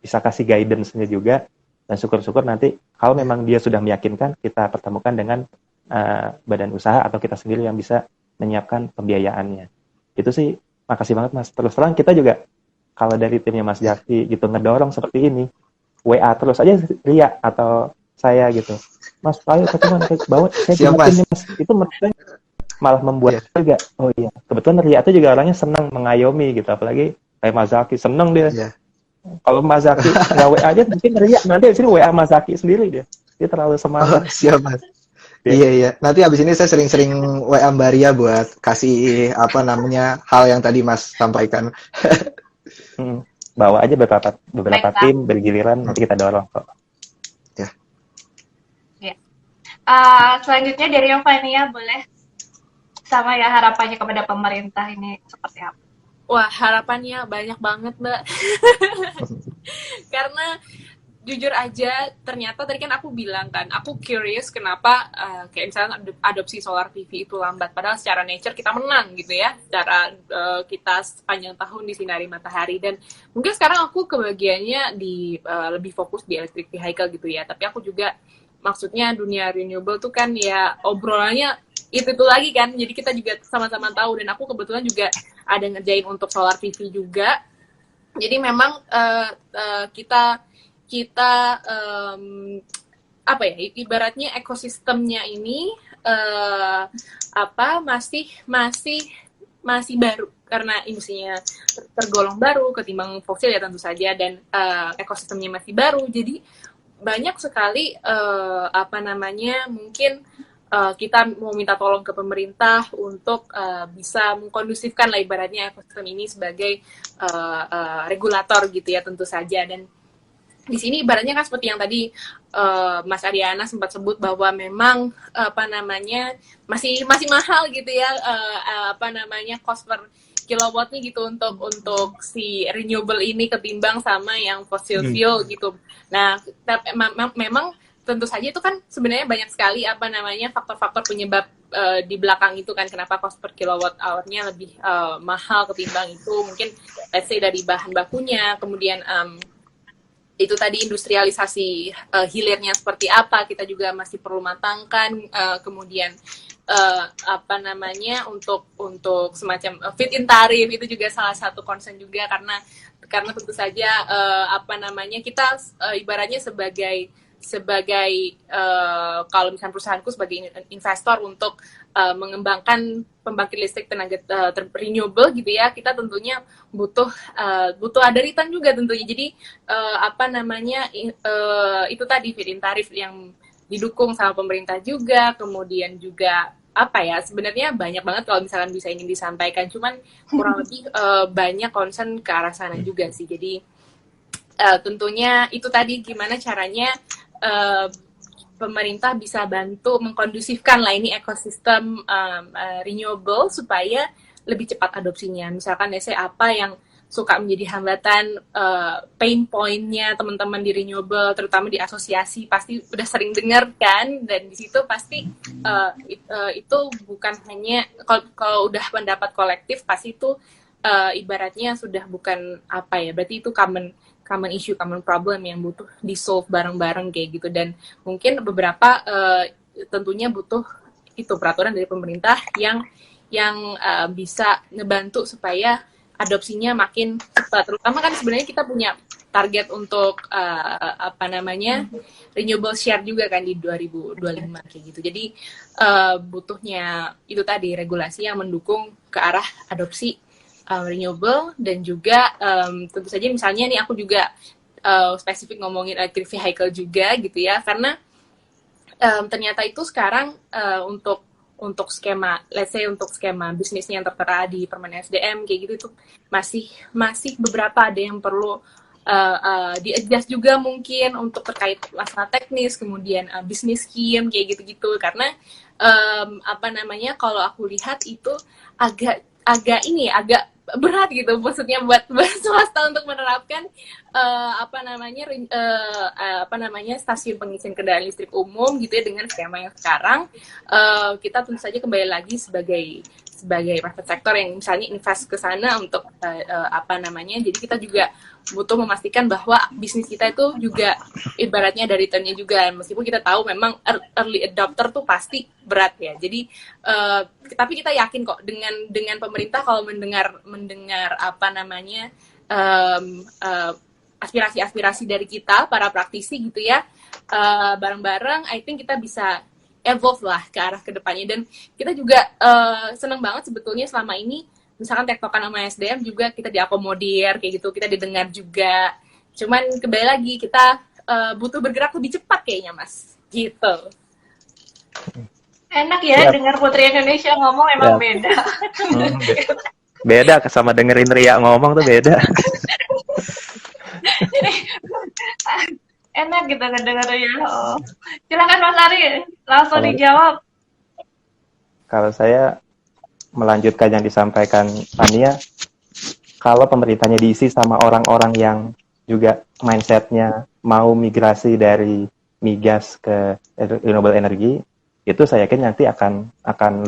bisa kasih guidance-nya juga. Dan syukur-syukur nanti kalau memang dia sudah meyakinkan, kita pertemukan dengan badan usaha atau kita sendiri yang bisa menyiapkan pembiayaannya. Itu sih, makasih banget Mas. Terus terang kita juga kalau dari timnya Mas Jaki gitu ngedorong seperti ini, WA terus aja Ria atau saya gitu, Mas ayo ketemuan ke bawah, saya bikin Mas. Itu menurut saya malah membuat juga, oh iya, kebetulan Ria itu juga orangnya senang mengayomi gitu, apalagi kayak Mas Zaki seneng dia. Kalau Mas Zaki nggak WA aja, mungkin Ria nanti di sini WA Mas Zaki sendiri dia terlalu semangat. Siap Mas. Iya, iya. Nanti habis ini saya sering-sering WA Mbak Ria buat kasih apa namanya hal yang tadi Mas sampaikan. Hmm. Bawa aja beberapa Baiklah. tim bergiliran, nanti kita dorong kok. Ya. Ya. Selanjutnya dari Yovania boleh, sama ya harapannya kepada pemerintah ini seperti apa? Wah, harapannya banyak banget, Mbak. Karena jujur aja, ternyata tadi kan aku bilang kan, aku curious kenapa kayak misalnya adopsi solar PV itu lambat. Padahal secara nature kita menang gitu ya, secara kita sepanjang tahun disinari matahari. Dan mungkin sekarang aku kebagiannya di lebih fokus di electric vehicle gitu ya. Tapi aku juga, maksudnya dunia renewable tuh kan ya obrolannya itu lagi kan. Jadi kita juga sama-sama tahu, dan aku kebetulan juga ada ngerjain untuk solar PV juga. Jadi memang kita apa ya, ibaratnya ekosistemnya ini masih baru karena industrinya tergolong baru ketimbang fosil ya tentu saja, dan ekosistemnya masih baru, jadi banyak sekali mungkin kita mau minta tolong ke pemerintah untuk bisa mengkondusifkan lah ibaratnya ekosistem ini sebagai regulator gitu ya tentu saja. Dan di sini ibaratnya kan seperti yang tadi Mas Ariana sempat sebut bahwa memang masih mahal gitu ya cost per kilowattnya gitu untuk si renewable ini ketimbang sama yang fossil fuel gitu. Nah, memang tentu saja itu kan sebenarnya banyak sekali faktor-faktor penyebab di belakang itu kan kenapa cost per kilowatt hour-nya lebih mahal ketimbang itu, mungkin let's say dari bahan bakunya, kemudian itu tadi industrialisasi hilirnya seperti apa, kita juga masih perlu matangkan, kemudian untuk semacam fit in tarif itu juga salah satu concern juga, karena tentu saja kita ibaratnya sebagai kalau misalnya perusahaanku sebagai investor untuk mengembangkan pembangkit listrik tenaga renewable gitu ya, kita tentunya butuh ada return juga tentunya. Jadi itu tadi feed-in tarif yang didukung sama pemerintah juga, kemudian juga sebenarnya banyak banget kalau misalkan bisa ingin disampaikan, cuman kurang lebih banyak concern ke arah sana juga sih. Jadi tentunya itu tadi gimana caranya pemerintah bisa bantu mengkondusifkan lah ini ekosistem renewable supaya lebih cepat adopsinya. Misalkan apa yang suka menjadi hambatan, pain point-nya teman-teman di renewable, terutama di asosiasi pasti udah sering dengar kan, dan di situ pasti itu bukan hanya kalau udah pendapat kolektif pasti itu ibaratnya sudah bukan berarti itu common issue, common problem yang butuh di-solve bareng-bareng kayak gitu. Dan mungkin beberapa tentunya butuh itu peraturan dari pemerintah yang bisa ngebantu supaya adopsinya makin cepat. Terutama kan sebenarnya kita punya target untuk renewable share juga kan di 2025 kayak gitu. Jadi butuhnya itu tadi regulasi yang mendukung ke arah adopsi renewable, dan juga tentu saja misalnya nih aku juga spesifik ngomongin electric vehicle juga gitu ya, karena ternyata itu sekarang untuk skema, let's say untuk skema bisnisnya yang tertera di Permen SDM kayak gitu itu masih beberapa ada yang perlu di-adjust juga mungkin untuk terkait masalah teknis, kemudian bisnis scheme kayak gitu-gitu, karena kalau aku lihat itu agak berat gitu, maksudnya buat swasta untuk menerapkan stasiun pengisian kendaraan listrik umum gitu ya dengan skema yang sekarang. Kita tentu saja kembali lagi sebagai private sector yang misalnya invest ke sana untuk jadi kita juga butuh memastikan bahwa bisnis kita itu juga ibaratnya ada returnnya juga, meskipun kita tahu memang early adopter tuh pasti berat ya. Jadi tapi kita yakin kok dengan pemerintah kalau mendengar aspirasi dari kita para praktisi gitu ya, bareng-bareng I think kita bisa evolve lah ke arah kedepannya. Dan kita juga seneng banget sebetulnya selama ini misalkan tektokan sama SDM juga kita diakomodir kayak gitu, kita didengar juga. Cuman kembali lagi kita butuh bergerak lebih cepat kayaknya Mas, gitu. Enak ya Siap. dengar Putri Indonesia ngomong emang Siap. beda. Beda sama dengerin Ria ngomong tuh beda. Jadi enak gitu ngedengernya. Oh. Silakan Mas Ari, langsung Kalau dijawab. kalau saya melanjutkan yang disampaikan Fania, kalau pemerintahnya diisi sama orang-orang yang juga mindsetnya mau migrasi dari migas ke renewable energy, itu saya yakin nanti akan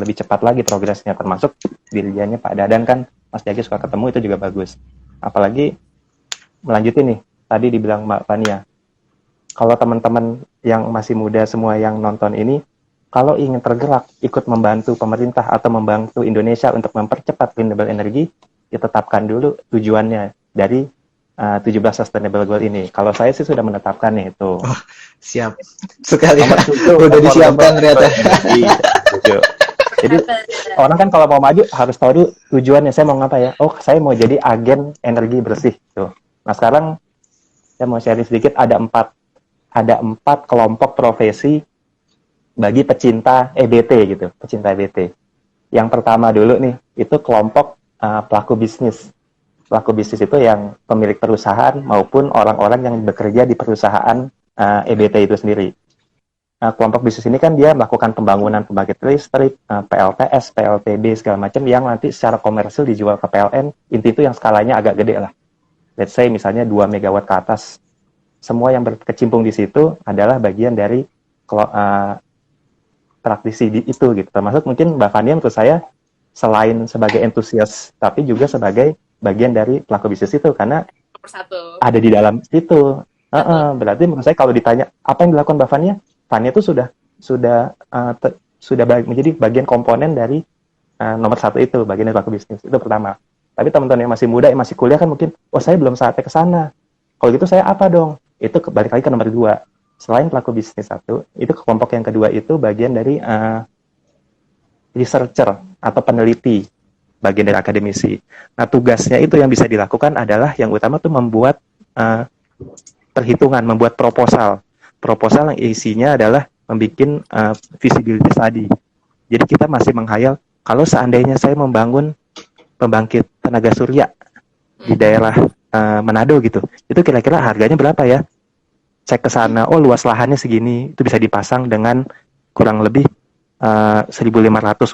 lebih cepat lagi progresnya, termasuk dirinya Pak Dadan kan Mas Jaki suka ketemu, itu juga bagus. Apalagi melanjutin nih, tadi dibilang Mbak Fania, kalau teman-teman yang masih muda semua yang nonton ini, kalau ingin tergerak ikut membantu pemerintah atau membantu Indonesia untuk mempercepat renewable energy, ditetapkan dulu tujuannya dari 17 sustainable goal ini. Kalau saya sih sudah menetapkan nih itu. Siap. Sekali Nomor 7 udah disiapkan ternyata. energi. Tujuh. Jadi orang kan kalau mau maju harus tahu dulu tujuannya, saya mau ngapa ya. Oh, saya mau jadi agen energi bersih tuh. Nah, sekarang saya mau sharing sedikit, ada empat kelompok profesi bagi pecinta EBT gitu, pecinta EBT. Yang pertama dulu nih, itu kelompok pelaku bisnis. Pelaku bisnis itu yang pemilik perusahaan maupun orang-orang yang bekerja di perusahaan EBT itu sendiri. Kelompok bisnis ini kan dia melakukan pembangunan pembangkit listrik, PLTS, PLTB, segala macam yang nanti secara komersil dijual ke PLN. Inti itu yang skalanya agak gede lah. Let's say misalnya 2 megawatt ke atas. Semua yang berkecimpung di situ adalah bagian dari praktisi itu gitu. Termasuk mungkin Mbak Fania menurut saya selain sebagai entusias tapi juga sebagai bagian dari pelaku bisnis itu, karena Persatu. ada di dalam situ. Berarti menurut saya kalau ditanya apa yang dilakukan Mbak Fania, Fania itu sudah menjadi bagian komponen dari nomor satu itu, bagian dari pelaku bisnis. Itu pertama. Tapi teman-teman yang masih muda, yang masih kuliah kan mungkin, oh saya belum saatnya ke sana. Kalau gitu saya apa dong? Itu balik lagi ke nomor 2. Selain pelaku bisnis satu, itu kelompok yang kedua itu bagian dari researcher atau peneliti, bagian dari akademisi. Nah, tugasnya itu yang bisa dilakukan adalah yang utama tuh membuat perhitungan, membuat proposal. Proposal yang isinya adalah membuat feasibility study. Jadi kita masih menghayal, kalau seandainya saya membangun pembangkit tenaga surya di daerah Manado gitu, itu kira-kira harganya berapa ya? Cek ke sana, oh luas lahannya segini, itu bisa dipasang dengan kurang lebih 1.500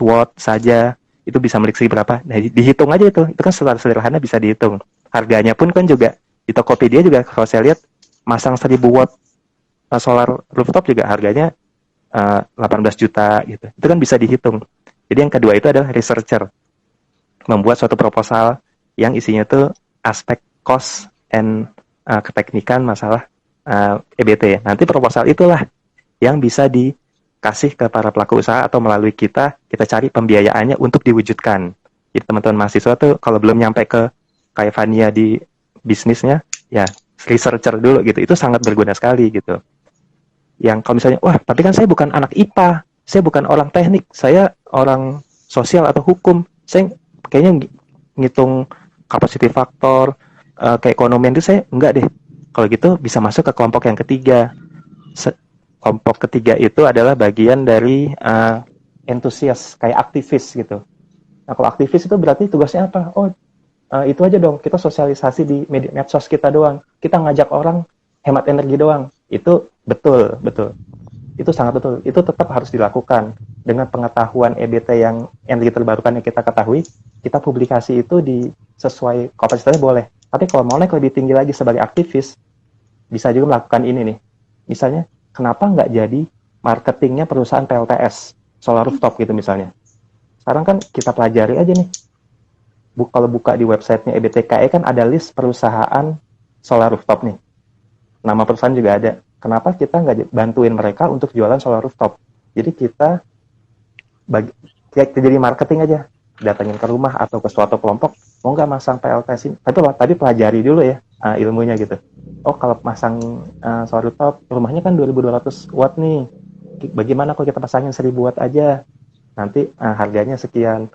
watt saja, itu bisa memiliki berapa? Nah, dihitung aja itu kan secara sederhana bisa dihitung. Harganya pun kan juga di Tokopedia juga kalau saya lihat masang 1.000 watt solar rooftop juga harganya 18 juta gitu. Itu kan bisa dihitung. Jadi yang kedua itu adalah researcher, membuat suatu proposal yang isinya tuh aspek cost and keteknikan masalah EBT ya. Nanti proposal itulah yang bisa dikasih ke para pelaku usaha atau melalui kita cari pembiayaannya untuk diwujudkan. Jadi teman-teman mahasiswa tuh kalau belum nyampe ke kayak Fania di bisnisnya, ya researcher dulu gitu. Itu sangat berguna sekali gitu. Yang kalau misalnya, wah tapi kan saya bukan anak IPA, saya bukan orang teknik, saya orang sosial atau hukum, saya kayaknya ngitung capacity factor, keekonomian itu saya enggak deh. Kalau gitu bisa masuk ke kelompok yang ketiga. Kelompok ketiga itu adalah bagian dari entusias, kayak aktivis gitu. Nah kalau aktivis itu berarti tugasnya apa? Oh itu aja dong, kita sosialisasi di medsos kita doang. Kita ngajak orang hemat energi doang. Itu betul. Itu sangat betul. Itu tetap harus dilakukan. Dengan pengetahuan EBT yang energi terbarukan yang kita ketahui, kita publikasi itu sesuai kapasitasnya boleh. Tapi kalau mau naik lebih tinggi lagi sebagai aktivis, bisa juga melakukan ini nih. Misalnya, kenapa nggak jadi marketingnya perusahaan PLTS, solar rooftop gitu misalnya. Sekarang kan kita pelajari aja nih. Kalau buka di websitenya EBTKE kan ada list perusahaan solar rooftop nih. Nama perusahaan juga ada. Kenapa kita nggak bantuin mereka untuk jualan solar rooftop? Jadi kita jadi marketing aja. Datangin ke rumah atau ke suatu kelompok, mau nggak masang PLTS ini? Tapi pelajari dulu ya ilmunya gitu. Oh kalau masang solar rooftop, rumahnya kan 2.200 watt nih. Bagaimana kalau kita pasangin 1.000 watt aja? Nanti harganya sekian.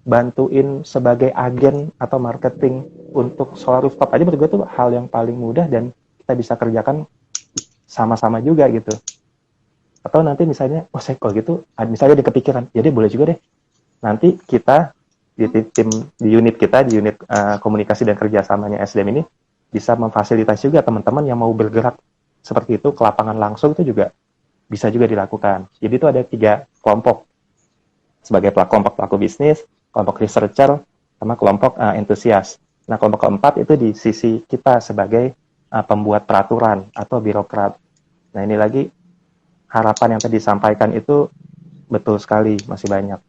Bantuin sebagai agen atau marketing untuk solar rooftop aja menurut gue tuh hal yang paling mudah dan kita bisa kerjakan sama-sama juga gitu. Atau nanti misalnya, oh saya kalau gitu, misalnya di kepikiran, jadi boleh juga deh. Nanti kita di unit kita, di unit komunikasi dan kerjasamanya SDM ini, bisa memfasilitasi juga teman-teman yang mau bergerak seperti itu ke lapangan langsung itu juga bisa juga dilakukan. Jadi itu ada 3 kelompok sebagai kelompok pelaku bisnis, kelompok researcher, sama kelompok entusias. Nah, kelompok keempat itu di sisi kita sebagai pembuat peraturan atau birokrat. Nah, ini lagi harapan yang tadi disampaikan itu betul sekali, masih banyak.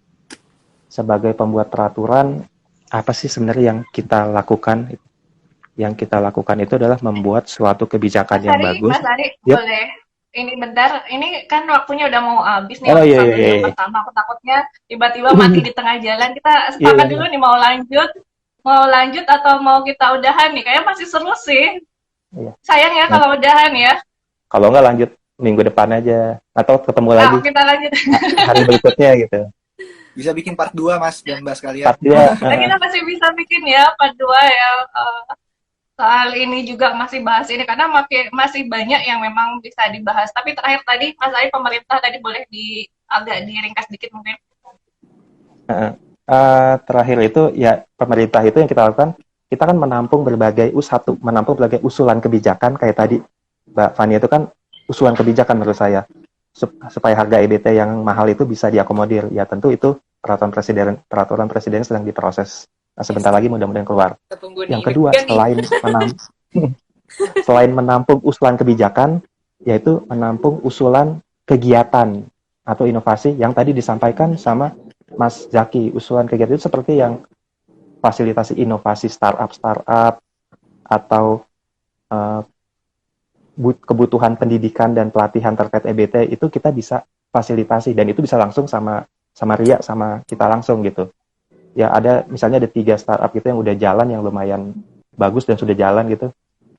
Sebagai pembuat peraturan, apa sih sebenarnya yang kita lakukan? Yang kita lakukan itu adalah membuat suatu kebijakan yang bagus. Mas Ari, Yep. boleh ini bentar, ini kan waktunya udah mau habis nih Oh untuk iya, satu iya, jam iya. pertama. Aku takutnya tiba-tiba mati di tengah jalan. Kita Iya, sepakat iya. dulu nih mau lanjut atau mau kita udahan nih? Kayaknya masih seru sih. Iya. Sayang ya Nah, kalau udahan ya. kalau nggak lanjut minggu depan aja atau ketemu lagi Kita lanjut. hari berikutnya gitu. Bisa bikin part 2 Mas dan Mbak sekalian. Part 2. Nah, kita masih bisa bikin ya part 2 ya. Soal ini juga masih bahas ini karena masih banyak yang memang bisa dibahas. Tapi terakhir tadi Mas Ari, pemerintah tadi boleh agak diringkas dikit mungkin. Terakhir itu ya pemerintah itu yang kita lakukan, kita kan menampung berbagai usulan kebijakan kayak tadi Mbak Fania itu kan usulan kebijakan menurut saya supaya harga EBT yang mahal itu bisa diakomodir. Ya tentu itu peraturan presiden sedang diproses. Nah, sebentar lagi mudah-mudahan keluar. Yang kedua, selain menampung usulan kebijakan, yaitu menampung usulan kegiatan atau inovasi yang tadi disampaikan sama Mas Zaki. Usulan kegiatan itu seperti yang fasilitasi inovasi startup atau kebutuhan pendidikan dan pelatihan terkait EBT itu kita bisa fasilitasi dan itu bisa langsung sama Ria sama kita langsung gitu. Ya ada misalnya ada 3 startup gitu yang udah jalan yang lumayan bagus dan sudah jalan gitu.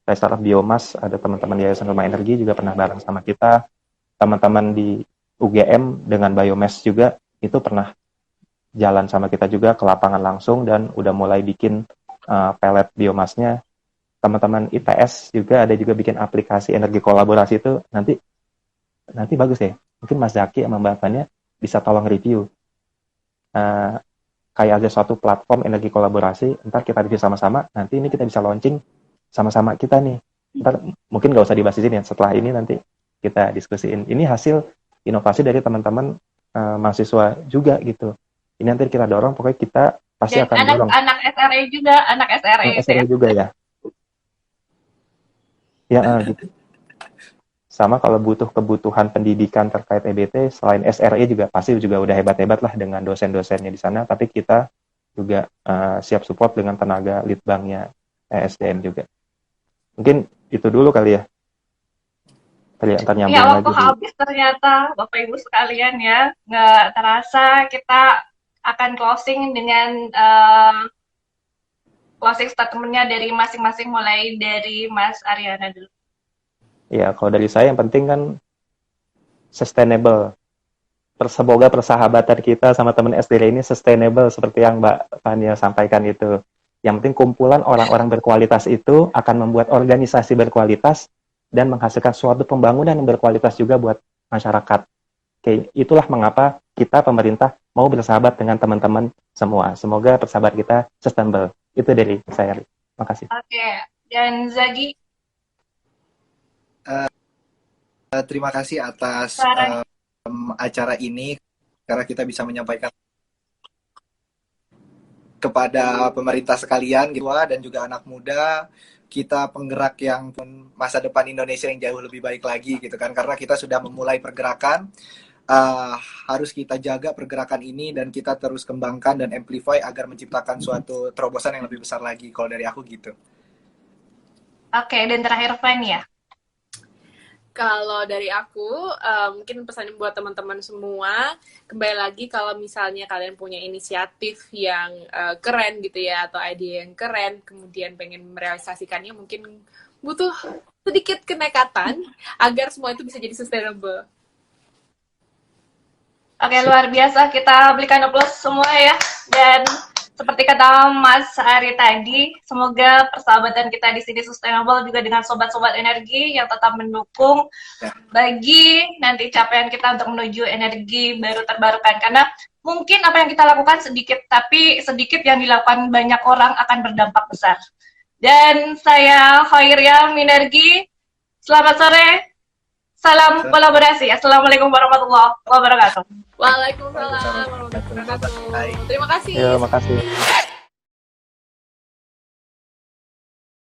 Kayak startup biomas, ada teman-teman di Yayasan Rumah Energi juga pernah bareng sama kita. Teman-teman di UGM dengan biomas juga itu pernah jalan sama kita juga ke lapangan langsung dan udah mulai bikin pelet biomasnya. Teman-teman ITS juga ada juga bikin aplikasi energi kolaborasi itu nanti bagus ya. Mungkin Mas Zaki sama Mbak Fania bisa tolong review. Kayak ada suatu platform energi kolaborasi, ntar kita review sama-sama, nanti ini kita bisa launching sama-sama kita nih. Ntar mungkin nggak usah dibahas di sini ya, setelah ini nanti kita diskusiin. Ini hasil inovasi dari teman-teman mahasiswa juga gitu. Ini nanti kita dorong, pokoknya kita pasti Dan akan dorong. anak SRE juga, anak SRE. SRE juga ya. Ya, gitu. Sama kalau butuh kebutuhan pendidikan terkait EBT, selain SRE juga pasti juga udah hebat-hebat lah dengan dosen-dosennya di sana, tapi kita juga siap support dengan tenaga litbangnya SDM juga. Mungkin itu dulu kali ya. Tadi antar nyambung Ya, lagi. waktu habis ternyata, Bapak Ibu sekalian ya. Nggak terasa kita akan closing dengan closing statement-nya dari masing-masing, mulai dari Mas Ariana dulu. Ya, kalau dari saya yang penting kan sustainable. Semoga persahabatan kita sama teman SDR ini sustainable seperti yang Mbak Fania sampaikan itu. Yang penting kumpulan orang-orang berkualitas itu akan membuat organisasi berkualitas dan menghasilkan suatu pembangunan yang berkualitas juga buat masyarakat. Oke, itulah mengapa kita pemerintah mau bersahabat dengan teman-teman semua. Semoga persahabatan kita sustainable. Itu dari saya. Makasih. Oke, dan Zagi. Terima kasih atas acara ini karena kita bisa menyampaikan kepada pemerintah sekalian gitu dan juga anak muda, kita penggerak yang masa depan Indonesia yang jauh lebih baik lagi gitu kan, karena kita sudah memulai pergerakan, harus kita jaga pergerakan ini dan kita terus kembangkan dan amplify agar menciptakan suatu terobosan yang lebih besar lagi. Kalau dari aku gitu. Oke, dan terakhir Fania. Kalau dari aku, mungkin pesan buat teman-teman semua, kembali lagi kalau misalnya kalian punya inisiatif yang keren gitu ya, atau ide yang keren, kemudian pengen merealisasikannya, mungkin butuh sedikit kenekatan agar semua itu bisa jadi sustainable. Oke, luar biasa. Kita berikan aplaus semua ya. Dan seperti kata Mas Ari tadi, semoga persahabatan kita di sini sustainable juga dengan sobat-sobat energi yang tetap mendukung bagi nanti capaian kita untuk menuju energi baru terbarukan. Karena mungkin apa yang kita lakukan sedikit, tapi sedikit yang dilakukan banyak orang akan berdampak besar. Dan saya Khairia Minergi, selamat sore, salam kolaborasi. Assalamualaikum warahmatullahi wabarakatuh. Waalaikumsalam warahmatullahi wabarakatuh. Terima kasih. Ya, makasih.